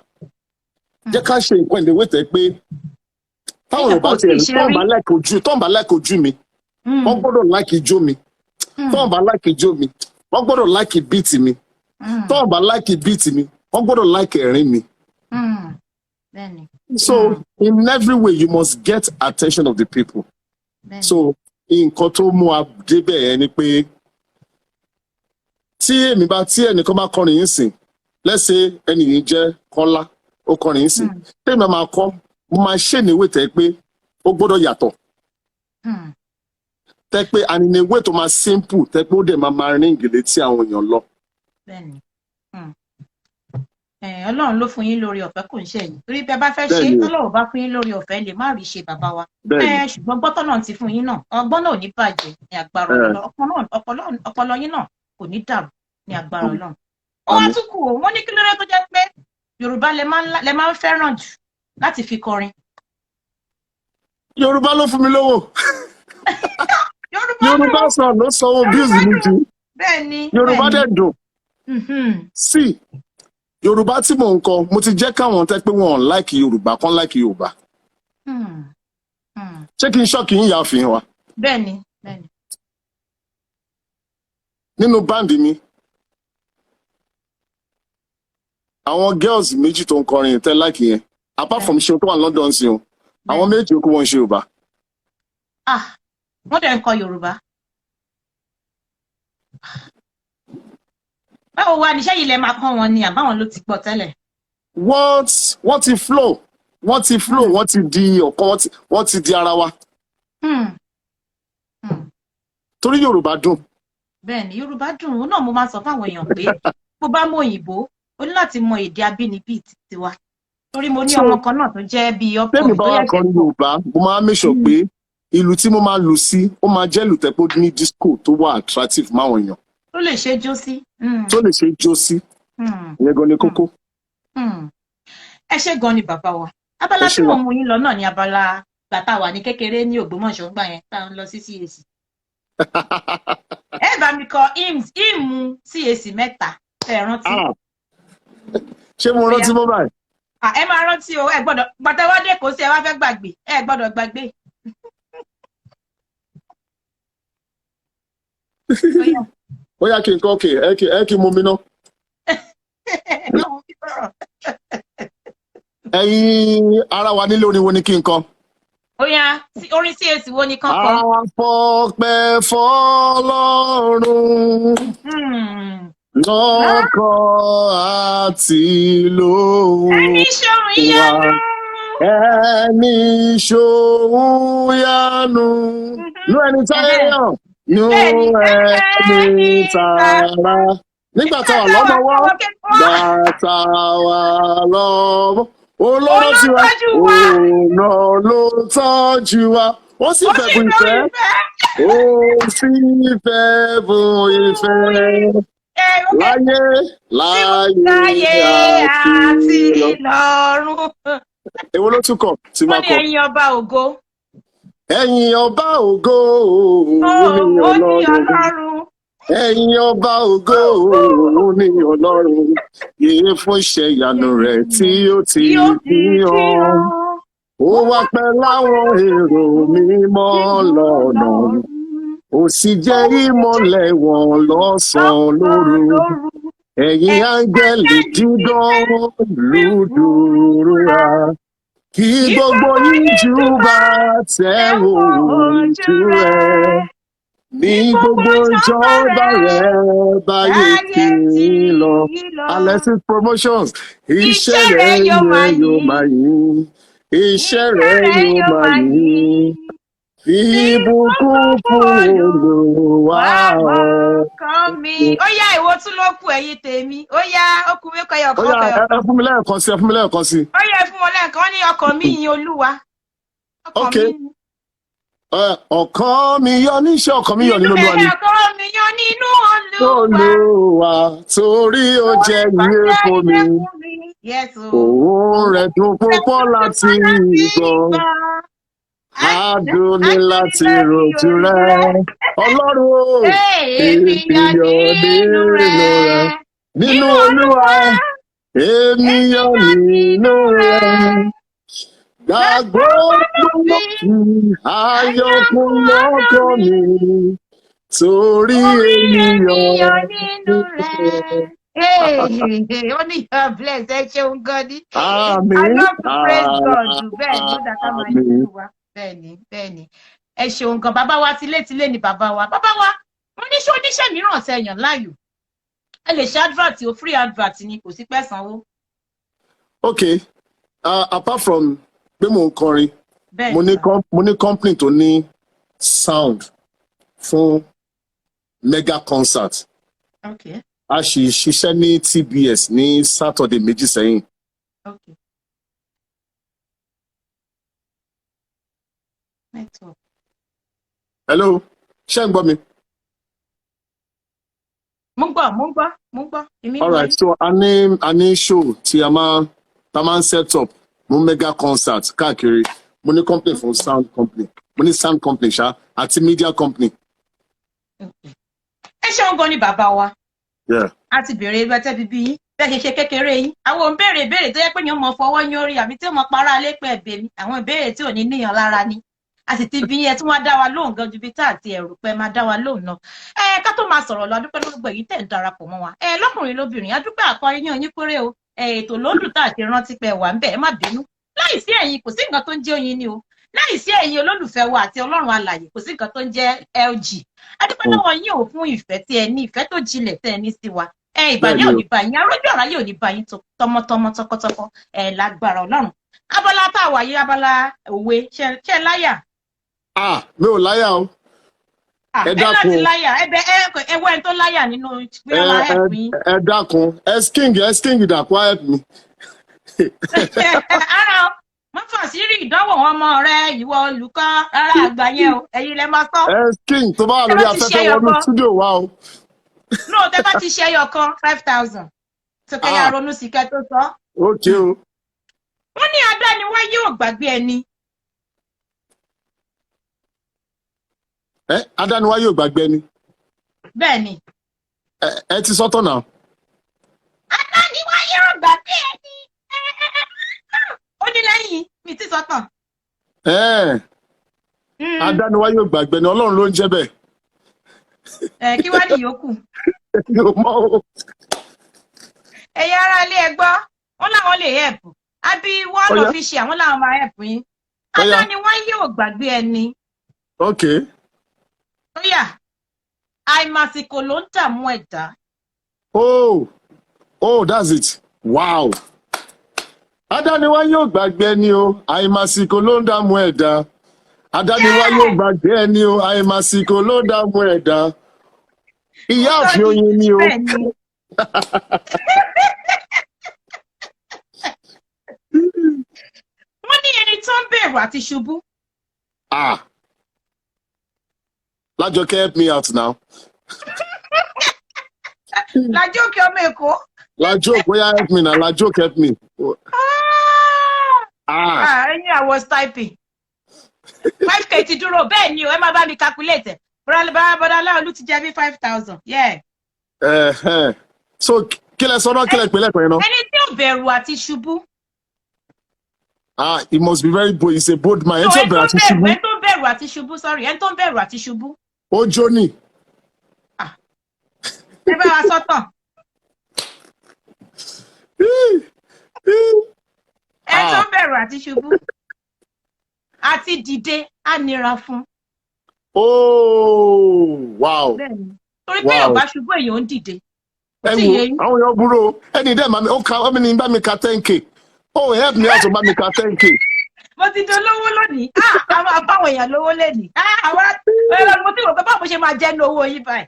jẹ́ ká ṣe nǹkan ìdíwé tẹ́ pé táwọn Yorùbá ti ẹ̀rí tọ́ǹbà láìkè ojú mi wọ́n gbọ́dọ̀ láìkè ijó mi tọ́ǹbà láìkè ijó mi wọ́n gbọ́dọ̀ láìkè bíìtì mi tọ́ǹbà láìkè bíìtì mi wọ́n gbọ́dọ̀ láìkè ẹ̀rín mi. So in every way you must get attention of the people. So nǹkan tó mú wa débẹ̀ yẹn ni pé tí ẹnìkan bá kọrin yín sìn let's say ẹni yìí jẹ́ Kọ́lá ó kọrin yín sìn tẹ́mi máa kọ́ mo máa ṣèníwé tẹ́ pé ó gbọ́dọ̀ yàtọ̀ tẹ́ pé and in a way tó máa simple tẹ́ pé ó dẹ̀ máa ring létí àwọn èèyàn lọ. Bẹ́ẹ̀ni. Ọlọ́run ló fún yín lórí ọ̀fẹ́ kò ń ṣe yín torí bẹ́ẹ̀ bá fẹ́ ṣe tọ́lọ́run bá fún yín lórí ọ̀fẹ́ lè má rí ṣe bàbá wa ṣùgbọ́n gbọ́tọ̀ náà ti fún yín náà ọgbọ́n náà ò ní bàjẹ́ ní agbára Ọlọ́run ọpọlọ yín náà kò ní dàrú ní agbára Ọlọ́run. Ó wá tún kù ó wọ́n ní kí ló dé tó jẹ́ pé Yorùbá lẹ máa ń fẹ́ràn jù láti fi kọrin. Yorùbá ló fún mi lówó. Yorùbá sọ ló sanwó bills mi jù. Bẹ́ẹ̀ni. Yorùbá dẹ̀ dùn. Sí. Yorùbá tí mò ń kọ mo ti jẹ́ káwọn tẹ́ pé wọn láìkì Yorùbá kan láìkì Yorùbá. Ṣé kí n ṣọ́ọ̀kì yín yà á fi hàn wá? Bẹ́ẹ̀ni. Nínú báǹdì mi àwọn girls méjì tó ń kọrin tẹ́ láìkì yẹn apart from ṣe tó wà London sí o àwọn méjì kó wọn ṣe Yorùbá. Wọ́n dẹ̀ ń kọ Yorùbá. Báwo wá níṣẹ́ yìí lẹ máa kọ́ wọn ni àbáwọn ló ti gbọ́ tẹ́lẹ̀? Wọ́n ti flow wọ́n ti di ọ̀kan wọ́n ti di ara wa. Torí Yorùbá dùn. Bẹ́ẹ̀ni Yorùbá dùn òun náà mo máa sọ fáwọn èèyàn pé bó bá mọ òyìnbó o ní láti mọ èdè abínibí tiwa torí mo ní ọmọ kan náà tó jẹ́ bí ọkọ mi tó yẹ kí Yorùbá mo máa make sure pé ìlú tí mo máa lù sí ó máa jẹ́ ìlú tẹ́pọ̀ ní disco tó wà attractive máwọn èèyàn. Tó lè ṣe jó sí. Ìyẹn gan ni kókó. Ẹ ṣé gan ni bàbá wa. Abala tí mo mú yín lọ náà ni abala gbàtà wà ní kékeré ní Ògbómọ̀ṣọ́ gbà yẹn tá ń lọ sí CAC. Ẹ bá mi kọ ìmú CAC 3 ẹ rántí. Ṣé mo rántí mọ́ báyìí? Ẹ máa rántí o, ẹ gbọ́dọ̀ gbàtẹ́wọ́dé kò sí ẹ wá fẹ́ gbàgbé ẹ gbọ́dọ̀ gbàgbé. Ó yá kí n kọ́ òkè ẹ kí n mú mi ná. Ẹ̀yin ara wa nílé orin wo ni kí n kọ? Ó yá orin CAC wo ni kán kọ? Àfọpẹ́ fọ́lọ́run lọ́kàn àti lóhùn ẹni ṣòun ìyanu nú ẹni táyé yàn nú ẹni tààrà nígbà tá wà lọ́mọwọ́ gbàtà wà lọ́mọ olóró tiwa òun ló tọ́jú wa ó sì fẹ́ bùn ìfẹ́ ó sì fẹ́ bùn ìfẹ́. Láyé àti lọ́run. Èwo ló tún kọ tí máa kọ? Wọ́n ní ẹ̀yin ọba ògo. Ẹ̀yin ọba ògo ní Ọlọ́run. Ẹ̀yin ọba ògo ní Ọlọ́run. Yìí fún iṣẹ́ ìyanu rẹ̀ tí ó ti fi hàn. Ó wá pẹ́ láwọn èrò mímọ́ lọ́nà. Ó sì jẹ́ ìmọ́lẹ̀ wọn lọ́sàn-án lóru. Ẹ̀yin áńgẹ́lì dídán lùdùrúra. Kí gbogbo yín júbà tẹ̀wò ojú rẹ̀. Ní gbogbo ìjọba rẹ̀ báyé kí n lọ. Alexis Promotions. Iṣẹ́ rẹ̀ yóò máa yìn. Iṣẹ́ rẹ̀ yóò máa yìn. Ìbùkún fún Olúwa ọkàn mi. Ó yá ìwọ tún ló kù ẹ̀yin tèmi. Ó yá okùn mi kọyọ ọkàn. Ó yá ẹ fún mi lẹ́ẹ̀kan sí. Ó yá fún wọn lẹ́ẹ̀kan ní ọkàn mi yìn Olúwa. Ọkàn mi yọ̀ níṣẹ́ ọkàn mi yọ̀ nínú Olúwa ni. Ọkàn mi yọ̀ nínú Olúwa torí ó jẹ́ ìyè fún mi. Òun rẹ̀ dùn púpọ̀ láti gbọ́. Adùn ni láti rojú rẹ̀. Ọlọ́run èmi yọ̀ nínú rẹ̀. Nínú Olúwa èmi yọ̀ nínú rẹ̀. Gbàgbọ́ ló fi ayọ̀ kún lọ́kàn mi. Torí èmi yọ̀ nínú rẹ̀. Ó ní your bless ẹ ṣeun gan ni. Àmín. I love to praise God. Bẹ́ẹ̀ ni ó dàgbà máa ń yí wa. Bẹ́ẹ̀ni ẹ ṣeun gan bàbá wa tilétilé ni bàbá wa mo ní ṣé oníṣẹ́ mìíràn sẹ́yàn láàyò ẹ lè ṣe advert o free advert ni kò sí pẹ́ sanwó. Okay, apart from pé mo ń kọrin mo ní company tó ní sound fún mega concert. Okay. A sì ṣiṣẹ́ ní TBS ní Saturday méjì sẹ́yìn. Okay. Network. Hello, ṣé ń gbọ́ mi? Mo gbọ́. Èmi All gbọ́ right, yín. so a ní show tí a máa ń set up mo mega concert káàkiri. Mo ní company fún sound company. Mo ní sound company ṣá àti media company. Ẹ ṣeun gan ni bàbá wa. Yeah. A ti béèrè bẹ́tẹ́ bíbí yín bẹ́ẹ̀ ṣe kékeré yín. Àwọn ò ń béèrè ìbéèrè tó yẹ pé yín mọ fọwọ́ yín orí àbí tí ó mọ para alẹ́ pẹ́ ẹ̀bẹ̀ mi. Àwọn ìbéèrè tí ò ní níyàn lára ni. A sì ti bí yẹn tí wọ́n dá wa lóhùn gan ju bí tá àti ẹ̀rù pẹ́ máa dá wa lóhùn náà. Ká tó máa sọ̀rọ̀ lọ adúpẹ́ lọ́gbọ̀ èyí tẹ̀ ń darapọ̀ mọ́ wa. Lọ́kùnrin lóbìnrin adúpẹ́ àkọrin yín péré o. Ètò lódùn tá àti rántí pé wà ń bẹ̀ ẹ má bínú. Láìsí ẹ̀yin kò sí nǹkan tó ń jẹ́ oyin ni o. Láìsí ẹ̀yin olólùfẹ́ wa àti Ọlọ́run alààyè kò sí nǹkan tó ń jẹ́ LG. Adúpẹ́ lọ́wọ́ yín ò fún ìfẹ́ tí ẹ ní ìfẹ́ tó jinlẹ̀ tẹ́ ẹ ní sí wa. Ìbàjẹ́ ò ní bá yín arójú ọ̀rá yóò ní bá yín tọmọtọmọ tọkọtọkọ lágbára Ọlọ́run. Abala tá a wà yí abala òwe ṣe láyà. Mi ò láyà o. Ẹ láti láyà ẹwọ́ ẹni tó láyà nínú pé ọlá help mi. Ẹ dákun king dàpọ̀ help me. Ara má fàṣírí ìdánwò ọmọ rẹ ìwọ olùkọ́ rárá àgbà yẹn o ẹ̀yin lẹ máa sọ. King tó bá wà lórí afẹ́fẹ́ wọnú studio wa o. No, tẹ́ bá ti ṣe ẹyọ kan 5,000 sókè ya ronú sí kẹ́ tó sọ. Ok o. Wọ́n ní adániwáyé ò gbàgbé ẹni. Adániwáyé ò gbàgbé ẹni. Bẹ́ẹ̀ni. Ẹ ti sọ́tọ̀ náà. Adániwáyé ò gbàgbé ẹni. Ó ní lẹ́yìn mi ti sọ́tọ̀. Adániwáyé ò gbàgbé ẹni Ọlọ́run ló ń jẹ́ bẹ́ẹ̀. Kí wá ní yòókù? Yóò mọ́ o. Ẹ̀yin ará ilé ẹ gbọ́, wọ́n láwọn lè help. Àbí wọ́n lọ fi ṣe àwọn làwọn máa help yín. Adániwáyé ò gbàgbé ẹni. Ok. Óyá, àìmàsìkò ló ń dààmú ẹ̀dá. Oh, that's it. Wow. Adániwáyé ò gbàgbé ẹni o, àìmàsìkò ló ń dààmú ẹ̀dá. Adániwáyé ò gbàgbé ẹni o, àìmàsìkò ló ń dààmú ẹ̀dá. Ìyá àfin oyin ni o. Wọ́n ní ẹni tó ń bẹ̀rù àti ṣubú. Lajoke, help me out now. Lajoke ọmọ Èkó. Lajoke, bóyá help me now. Lajoke, help me. I was typing. 5K ti dúró bẹ́ẹ̀ ni o ẹ máa bá mi calculate. Bọ́dá Laolu ti jẹ́ bí 5,000. Yeah. So kí lẹ sọ náà kí lẹ pè lẹ́pẹ̀ẹ́ náà. Ẹni tí ò bẹ̀rù àti ṣubú. It must be very bold. He's a bold man. Ẹni tó bẹ̀rù àti ṣubú. Ẹni tó bẹ̀rù àti ṣubú, sorry. Ẹni tó bẹ̀rù àti ṣubú. Ó jó ní. Ẹ bá wa sọ́tọ̀. Ẹni tó bẹ̀rù àti ṣubú. Àti dìde á nira fún. Oh, wow. Bẹ́ẹ̀ni. Torí pé èèyàn bá ṣubú èèyàn ń dìde. Ẹ wo àwọn èèyàn burú ẹni dẹ́ màmí ó ka ọmọ ní bá mi ka 10K. Oh, help me out bá mi ka 10K. Mo ti dolówó lónìí. Àwọn àbáwọn èèyàn lówó lẹ́nìí. Àwọn mo ti rò pé báwo ṣe máa jẹ́ ní owó yìí báyìí.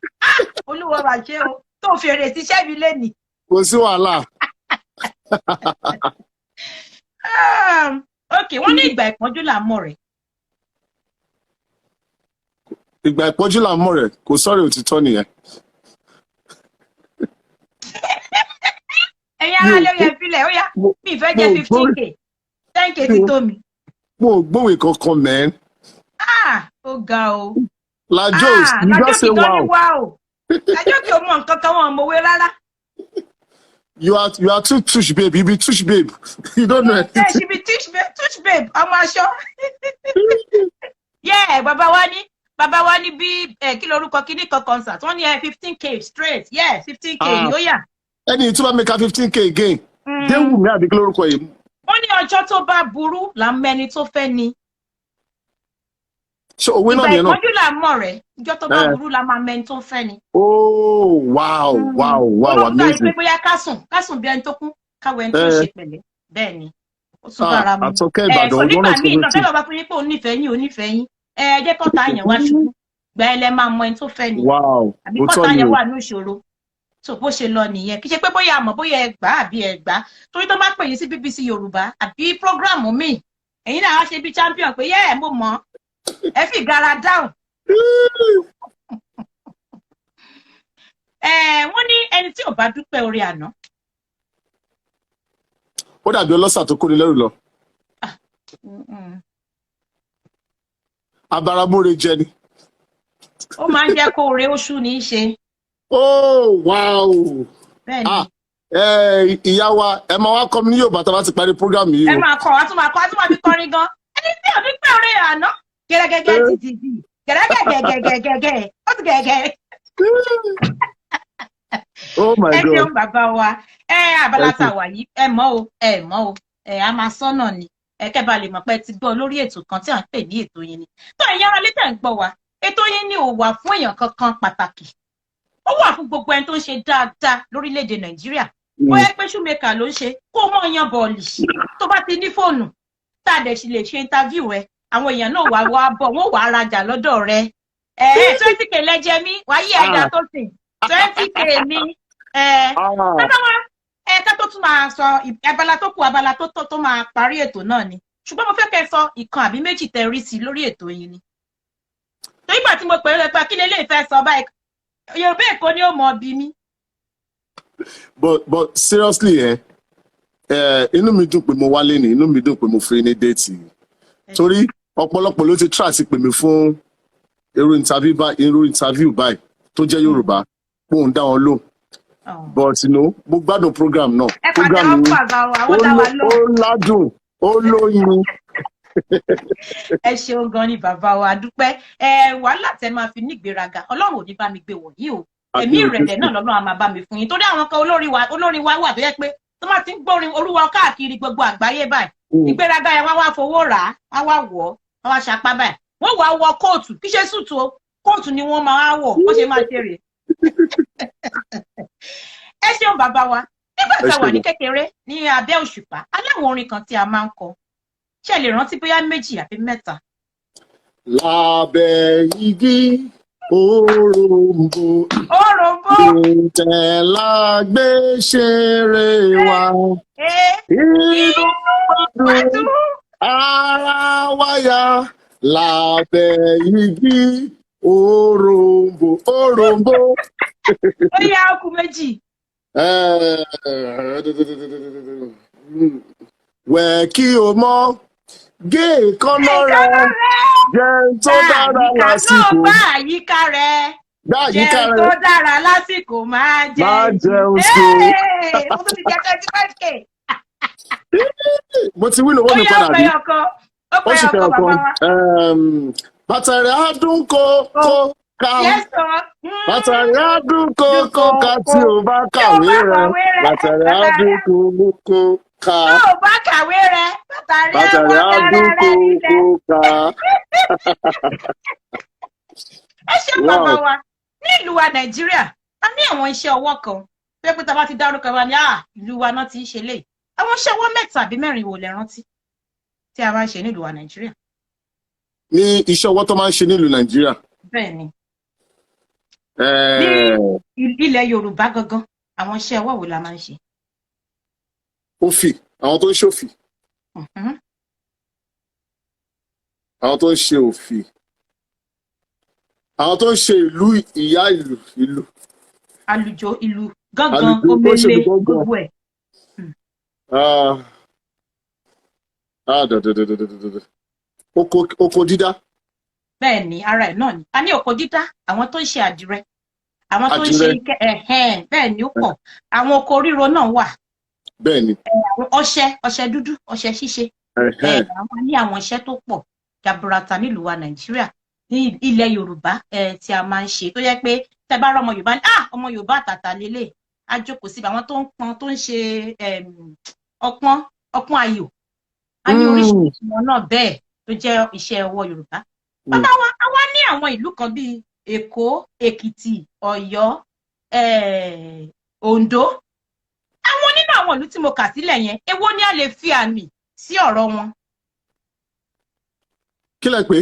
Olúwa máa ṣe o tó fèrè síṣẹ́ mi lẹ́nìí. Kò sí wàhálà. Ok, wọ́n ní ìgbà ìpọ́njú là ń mọ̀ rẹ̀. Ìgbà ìpọ́njú là ń mọ̀ rẹ̀ kò sọ̀rọ̀ òtítọ́ nìyẹn. Ẹ̀yin ará lórí ẹ̀fílẹ̀ ó yá mi ìfẹ́ jẹ́ 15K 10K ti tó mi. Mo ò gbóhùn kankan mẹ́rin. Ó ga o. Lajoke, you just say wow. Lajoke ò mọ nǹkan kan wọn mọ̀wé rárá. You are too touch babe. You be touch babe. You don't know anything. Yeah, she be touch babe. Ọmọ aṣọ. Yeah, bàbá wa ní bí kí lorúkọ kíní kan concert. Wọ́n ní 15K straight. Yeah, 15K ni ó yá. Ẹni tí wọ́n make 15K again. Dé wù mí àbí kí lorúkọ yìí. Wọ́n ní ọjọ́ tó bá burú là ń mẹ́ni tó fẹ́ ni. Ṣé òwe náà nìyẹn náà? Ìgbà ìpọ́njú là ń mọ̀ rẹ̀. Ọjọ́ tó bá burú là máa mẹ́ni tó fẹ́ ni. Oh, wow. Olóògbé ìpè bóyá kásùn bí ẹni tó kú káwọ ẹni tó ṣe pẹ̀lẹ́. Bẹ́ẹ̀ ni. Ó tún bára mu. Àtọ́kẹ́ Ìbàdàn ọgbọ́n náà sọ wípé. Nígbà tí bàbá fún yín pé onífẹ̀ẹ́ yín. jẹ́ kọ́ta yẹn wá ṣubú gba ẹ lẹ máa mọ ẹni tó fẹ́ ni Wow. àbí Ó tọ́ kọ́ta ni yẹn o. wà ní ìṣòro tó bó ṣe lọ nìyẹn kì í ṣe pé bóyá àmọ́ bóyá ẹ gbà àbí ẹ gbà torí tó bá pè yín sí BBC Yorùbá àbí prógráàmù míì ẹ̀yin náà wá ṣe bí champion pé yẹ́ ẹ̀ mo mọ̀ ẹ fi gara dáhùn. Wọ́n ní ẹni tí ò bá dúpẹ́ orí àná. Ó dàbí ọlọ́ṣà tó kóni lẹ́rù lọ. Abaramóore jẹ ni. Ó máa ń jẹ́ kó oore oṣù ní í ṣe. Oh, wow. Bẹ́ẹ̀ni. Ìyá wa ẹ máa wá kọ́ mi ní Yorùbá tá a bá ti parí program yìí Ẹ o. máa kọ́ a tún máa fi kọrin gan. Ẹni tí ò dúpẹ́ orí àná. Gẹ́gẹ́gẹ́ títí gẹ́gẹ́gẹ́gẹ́gẹ́gẹ́ ó ti gẹ́gẹ́. Oh my Ẹ God. ṣeun bàbá wa. Abala tá a wà yìí ẹ mọ̀ o. A máa sọ́nà ni. Kẹ́ bá lè mọ̀ pé ti gbọ́ lórí ètò kan tí à ń pè ní ètò yín ni. Tó ẹ̀yin ará létẹ̀ ń gbọ́ wa. Ètò yín ni ò wà fún èèyàn kankan pàtàkì. Ó wà fún gbogbo ẹni tó ń ṣe dáadáa lórílẹ̀‐èdè Nàìjíríà. Bóyá pé ṣúmẹ́kà ló ń ṣe kó mọ̀ yan bọ̀ọ̀lì. Tó bá ti ní fóònù tá a dẹ̀ sì lè ṣe interview ẹ. Àwọn èèyàn náà wá bọ̀ wọ́n wà á rajà lọ́dọ̀ rẹ. 20k lẹ́jẹ̀ mi wáyé ẹja tó sìn 20k mi. Ká tó tún máa sọ abala tó kù abala tó máa parí ètò náà ni. Ṣùgbọ́n mo fẹ́ kẹ́ sọ ìkan àbí méjì tẹ́ rí sí lórí ètò yìí ni. Torí ìgbà tí mo pè é lẹ́pẹ́ kí lélẹ́yìí fẹ́ sọ báyìí Yorùbá Èkó ni ó mọ bí mi. But seriously inú mi dùn pé mo wálé ní inú mi dùn pé mo fi ní déètì torí ọ̀pọ̀lọpọ̀ ló ti try sí pè mí fún irú interview báyìí tó jẹ́ Yorùbá pé òun dá wọn lóhùn but mo gbádùn program náà program yìí ó ládùn ó lóyin. Ẹ ṣeun gan ni bàbá wa dúpẹ́ wàhálà tẹ máa fi nígbéraga Ọlọ́run ò ní bá mi gbé wọ̀nyí o ẹ̀mí ìrẹ̀lẹ̀ náà lọ́nà a máa bá mi fún yín torí àwọn kan olórin wa wà tó yẹ pé tó máa ti ń gbórin Olúwa káàkiri gbogbo àgbáyé báyìí ìgbéraga yẹn wá fowó rà á wá wọ̀ ọ́ wá ṣapá báyìí wọ́n wá wọ kóòtù kí ṣe sùtù o kóòtù ni wọ́n máa wọ̀ bó ṣe máa ṣe rè. Ẹ ṣeun bàbá wa nígbà tí a wà ní kékeré ní abẹ́ òṣùpá aláwọn orin kan tí a máa ń kọ ṣé lè rántí bóyá méjì àbí mẹ́ta. Lábẹ́ igi òròǹbó ìtẹ̀lágbé ṣeré wa inú gbádùn ara wáyà lábẹ́ igi òròǹbó. Ó yá ọkùn méjì. Wẹ̀ kí o mọ́ gé èékánná rẹ jẹ́ tó dára lásìkò. Gbá àyíká rẹ. Jẹ́ tó dára lásìkò máa jẹun sí. Mo tún ti jẹ 25k. Mo ti wílò wọ́n mi padà bí. Ó sì fẹ́ ọkọ bàbá wa. Bàtàrí àdún kó ká. Bàtàrí àdún kó ká tí o bá kàwé rẹ. Bàtàrí àdún kó ká. Tó o bá kàwé rẹ. Bàtàrí àdún kó ká. Ẹ ṣe bàbá wa ní ìlú wa Nàìjíríà a ní àwọn iṣẹ́ ọwọ́ kan pé tá a bá ti dárúkọ wa ní ìlú wa náà ti ń ṣe léyìí àwọn iṣẹ́ ọwọ́ mẹ́ta àbí mẹ́rin wo lẹ rántí tí a máa ń ṣe nílùú wa Nàìjíríà. Ní iṣẹ́ ọwọ́ tó máa ń ṣe nílùú Nàìjíríà. Bẹ́ẹ̀ni. Ní ilẹ̀ Yorùbá gangan àwọn iṣẹ́ ọwọ́ wo la máa ń ṣe. Òfì àwọn tó ń ṣòfì. Àwọn tó ń ṣe òfì. Àwọn tó ń ṣe ìlú ìyá ìlú. Àlùjọ ìlú gángan omele gbogbo ẹ̀. Oko dídá. Bẹ́ẹ̀ ni ara ẹ̀ náà ni a ní oko dídá àwọn tó ń ṣe àdìrẹ àwọn tó ń ṣe bẹ́ẹ̀ ni ó pọ̀ àwọn oko ríro náà wà. Bẹ́ẹ̀ ni. Ọṣẹ dúdú ọṣẹ ṣíṣe àwọn ní àwọn iṣẹ́ tó pọ̀ jaburata nílùú wa Nàìjíríà ní ilẹ̀ Yorùbá tí a máa ń ṣe tó yẹ pé tẹ́ bá rọ ọmọ Yorùbá ní ọmọ Yorùbá àtàtà lélẹ̀ á jókòó síbi àwọn tó ń pọn tó ń ṣe ọpọ́n ayò a ní oríṣiríṣi wọn náà bẹ́ẹ̀ tó jẹ́ iṣẹ́ ọwọ́ Yorùbá. Bàbá wa àwa ní àwọn ìlú kan bíi Èkó, Èkìtì, Ọ̀yọ́, Oǹdó àwọn nínú àwọn ìlú tí mo kà sílẹ̀ yẹn èwo ni a lè fi àmì sí ọ̀rọ̀ wọn. Kí lẹ pé?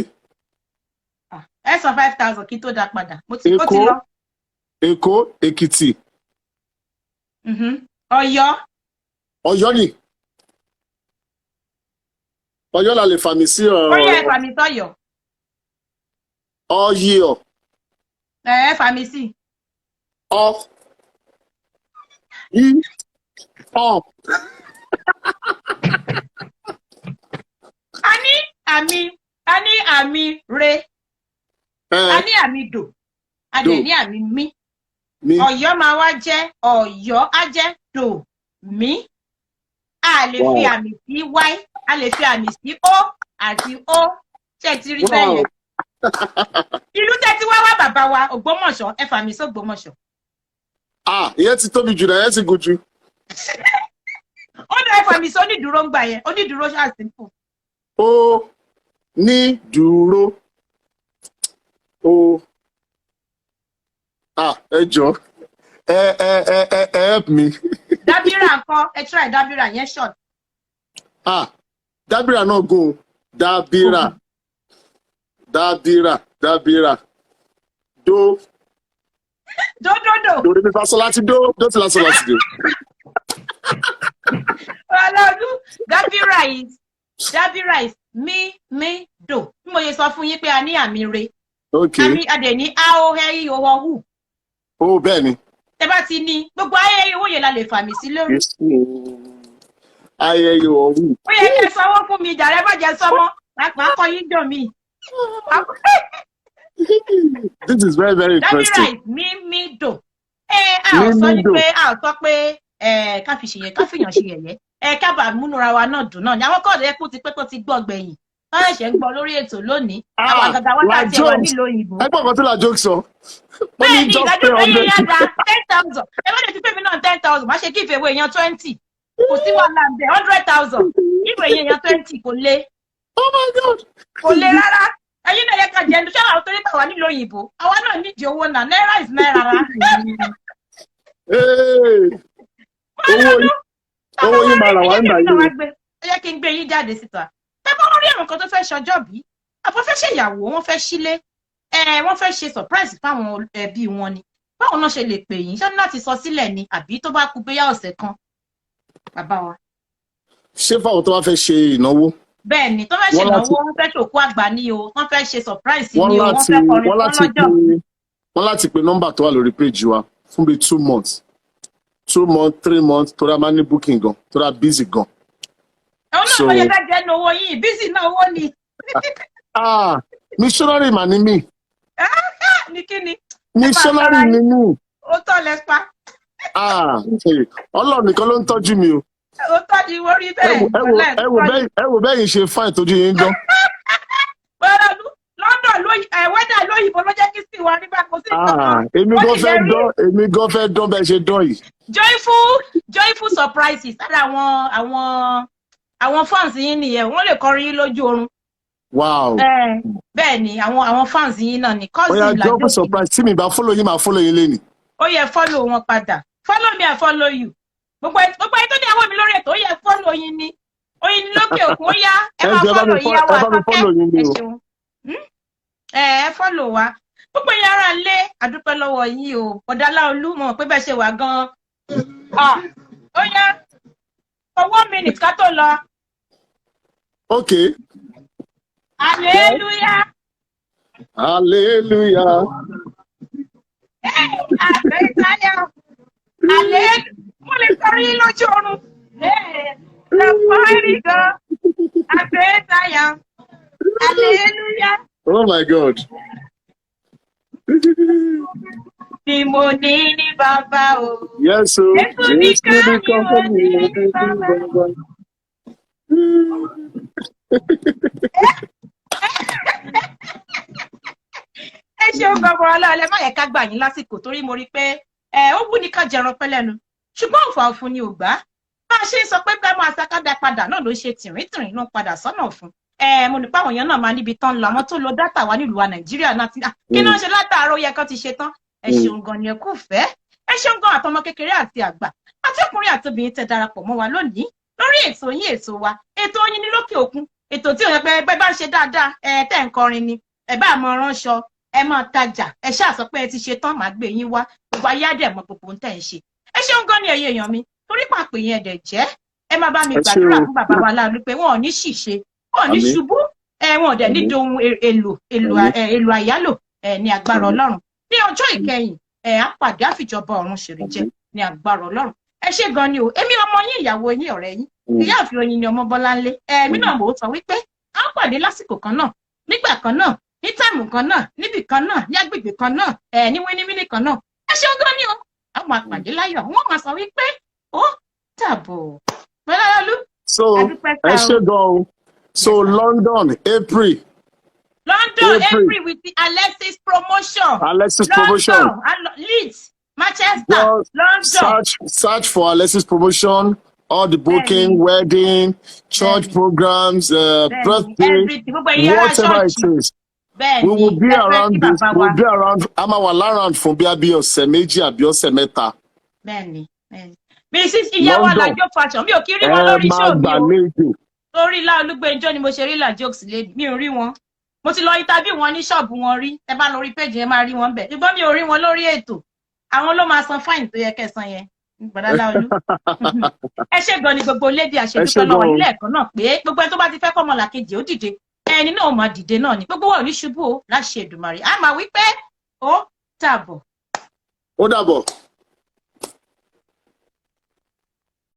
ẹ san 5,000 kí tó dá padà ó ti Èkó, lọ. Èkó, Èkìtì, Ọ̀yọ́. Ọ̀yọ́ ni. Ọ̀yọ́ la lè fàmì sí ó yẹ ẹ fàmì sọ́yọ́. Ọ̀yọ́. ẹ fàmì sí. Ọ. I. Ọ. a ní àmì re. A ní àmì dò. A dẹ̀ ní àmì mí. Ọ̀yọ́ máa wá jẹ́ Ọ̀yọ́ á jẹ́ dò mí. A lè fi àmì sí wáí, a lè fi àmì sí ó àti ó. Ṣé ti rí bẹ́ẹ̀ yẹn? Ìlú tẹ́ ti wá bàbá wa Ògbómọ̀ṣọ́, ẹ fàmì sí Ògbómọ̀ṣọ́. Ìyẹn ti tóbi jù náà, ìyẹn ti gùn jù. Ó dẹ̀ ẹ fàmì sí onídùúró ń gbà yẹn, onídùúró ṣáà simple. Ó ní dúró. Ó. Ẹ jọ̀ọ́. Help me. Dábírà ńkọ́, ẹ try dábírà yẹn short. Dábírà náà gùn. Dábírà. Do. Do mi fa sọ láti do ti la sọ láti do. Ọlọ́dún dábírà is mi do. Bí mo yẹ sọ fún yín pé a ní àmì re. Okay. A dẹ̀ ní a ó hẹ́ yí owó hù. Ó bẹ́ẹ̀ ni. Tẹ bá ti ní gbogbo ayẹyẹ owó yẹn la lè fàmì sí lórí. Ayẹyẹ ọ̀hún. Ó yẹ kí ẹ sanwó fún mi ìjà rẹ bá jẹ sọmọ. Pàápàá kọ yín dùn mí. This is very, very interesting. Dábírà is mi do. A ò sọ pé ká fi ṣèyẹ ká fìyàn ṣe yẹ̀yẹ́. Ká bá múnura wa náà dùn náà ni àwọn kọ́ọ̀dù ẹkú ti pé tó ti gbọ́ gbẹ̀yìn. Wọ́n ṣẹ̀ṣẹ̀ ń gbọ́ lórí ètò lónìí. Àwọn àgàgà wọ́n tà tí ẹ wà nílò òyìnbó. Ẹgbẹ́ ọ̀kan tí la joke sọ. Bẹ́ẹ̀ni ìdájọ́ pé yín yá da 10,000. Ẹ bá lè ti pè mí náà 10,000. Má ṣe kí ìfẹ́ wo èèyàn 20. Kò sí wàhálà ń bẹ̀ 100,000. Ìwé èèyàn 20 kò le. Oh my God. Kò le rárá. Ẹyin náà yẹ ká jẹ́ ẹnu ṣé àwọn torí tàwa nílò òyìnbó. Àwa náà nídìí owó náà. Náírà is náírà rárá. Owó yín máa rà wá nígbà yìí. Ẹ jẹ́ kí n gbé yín jáde síta. Ẹ bá wọn rí àwọn kan tó fẹ́ ṣọjọ́ bí. Àbọ̀ fẹ́ ṣèyàwó, wọ́n fẹ́ sílé. Wọ́n fẹ́ ṣe surprise fáwọn ẹbí wọn ni. Báwo náà ṣe lè pè yín? Ṣé ní láti sọ sílẹ̀ ni àbí tó bá kú bóyá ọ̀sẹ̀ kan? Bàbá wa. Ṣé fáwọn tó bá fẹ́ ṣe ìnáwó? Bẹ́ẹ̀ni, tó fẹ́ ṣe ìnáwó, wọ́n fẹ́ ṣòkú àgbà ní o, wọ́n fẹ́ ṣe surprise ní o, wọ́n fẹ́ kọrin lọ́jọ́. Wọ́n láti pe nọ́mbà tó wà lórí péjì wa fún bíi 2 months. 2 months, 3 months, tó rà máa ní booking gan, tó rà busy gan. Ẹ̀wọ̀n náà wọ́n yẹ ká jẹ́ owó yìí, busy náà owó ni. Missionary mà ní mí. Ní kíni? Missionary ni mí. Ó tọ́ lẹ́pà. Ọlọ́run nìkan ló ń tọ́jú mi o. Ó tọ́jú orí bẹ́ẹ̀. Ẹ wò bẹ́yìn ṣe fáìn tójú yín dán. London wẹ́dà lóyìnbó ló jẹ́ kí sí wa nígbà kó sí ìtọ́jú. Èmi gan fẹ́ dán bẹ́ẹ̀ ṣe dán yìí. Joyful surprises lára àwọn fans yín nìyẹn, wọ́n lè kọrin yín lójú oorun. Wow. Bẹ́ẹ̀ ni àwọn fans yín náà ni. Ó yá joyful surprise tí mi bá follow yín máa follow yín lẹ́nu. Ó yẹ follow wọn padà. Follow me, I follow you. Gbogbo ẹni tó ní àwọn mi lórí ètò ó yẹ follow yín ni. Oyìn lókè òkun ó yá ẹ máa follow yín àwọn àtọ́kẹ́ ẹ ṣeun. Ẹ follow wa. Gbogbo yín ara lé àdúpẹ́ lọ́wọ́ yín o. Ọ̀dà Laolu mọ̀ pé bẹ́ẹ̀ ṣe wà gan-an. Ó yá for 1 minute ká tó lọ. Okay. Hallelujah. Hallelujah. Hallelujah. Mo lè kọrin lójú oorun. Lọ́pọ̀ gan. Hallelujah. Hallelujah. Oh my God. Bí mo ní ní bàbá o. Yes, o. Èso nìkan ni mo ní ní bàbá. Ẹ ṣeun gbogbo ọlọ́ọ̀lẹ́ má yẹ ká gbà yín lásìkò torí mo rí pé ó wú ní ká jẹran pẹ́ lẹ́nu ṣùgbọ́n òfò àfun ni ò gbà bá a ṣe ń sọ pé ká máa ṣàkádà padà náà ló ṣe tìrìntìrìn náà padà sọ́nà fún mo ní páwọn èèyàn náà máa níbi tán lọ àwọn tó lo dátà wa nílùú wa Nàìjíríà náà ti kí náà ṣe látàárọ̀ yẹ kán ti ṣe tán ẹ ṣeun gan ni ẹ kú fẹ́ ẹ ṣeun gan àtọmọ kékeré àti àgbà àti ọkùnrin àti obìnrin tẹ́ darapọ̀ mọ́ wa lónìí lórí ètò yín ètò wa ètò Oyinin lókè òkun ètò tí òun pé bá ń ṣe dáadáa tẹ́ ń kọrin ni ẹ bá mọ ránṣọ ẹ máa tajà ẹ ṣáà sọ pé ẹ ti ṣe tán màá gbé yín wá gbogbo ayé àdẹ mọ gbogbo ohun tẹ́ ń ṣe ẹ ṣeun gan ni ẹyẹ èèyàn mi torí pàpè yẹn dẹ̀ jẹ́ ẹ máa bá mi gbàdúrà fún bàbá wa Láolú pé wọn ò ní ṣìṣe wọn ò ní ṣubú wọn ò dẹ̀ ní dohun èlò àyálò ní agbára Ọlọ́run ní ọjọ́ ìkẹyìn àpàdé àfìjọba ọ̀run ṣèrè jẹ ní agbára Ọlọ́run ẹ ṣé gan ni o èmi ọmọ yín ìyàwó yín ọ̀rẹ́ yín ìyáàfin Oyin ni ọmọ Bọ́láńlé èmi náà mò ń sọ wípé a ń pàdé lásìkò kan náà nígbà kan náà ní táìmù kan náà níbì kan náà ní agbègbè kan náà ní wíníwíní kan náà ẹ ṣé gan ni o àwọn àpàdé láyọ̀ wọ́n máa sọ wípé ó dàbọ̀ Láolú. So ẹ ṣé gan o. So London April with the Alexis promotion. Leeds, Manchester, London. Search for Alexis promotion. All the booking, wedding, church programs, birthday, whatever it is. We will be around this. We'll be around. Around from bí ọ̀sẹ̀ méjì àbí ọ̀sẹ̀ mẹ́ta. Bẹ́ẹ̀ni. Mrs. Iyawa Lajo fashion. Mi ò kí rí wọn lórí show mi o. Lórí Laolu Gbenjo ni mo ṣe rí la jokes lady. Mi ò rí wọn. Mo ti lọ interview wọn ní ṣọ́ọ̀bù wọn rí. Ẹ bá lórí page yẹn máa rí wọn bẹ̀. Ṣùgbọ́n mi ò rí wọn lórí ètò. Àwọn ló máa san fine tó yẹ kẹsàn yẹn. Bọ̀dá Láolú. Ẹ ṣé gan ni gbogbo lady àṣedúpẹ́ lọ́wọ́ ilé ẹ̀kọ́ náà pé gbogbo ẹni tó bá ti fẹ́ kọ́mọ làkejì ó dìde. Ẹni náà máa dìde náà ni. Gbogbo wa ò ní ṣubú o láṣẹ Èdùmàrè. A máa wí pé ó dàbọ̀. Ó dàbọ̀.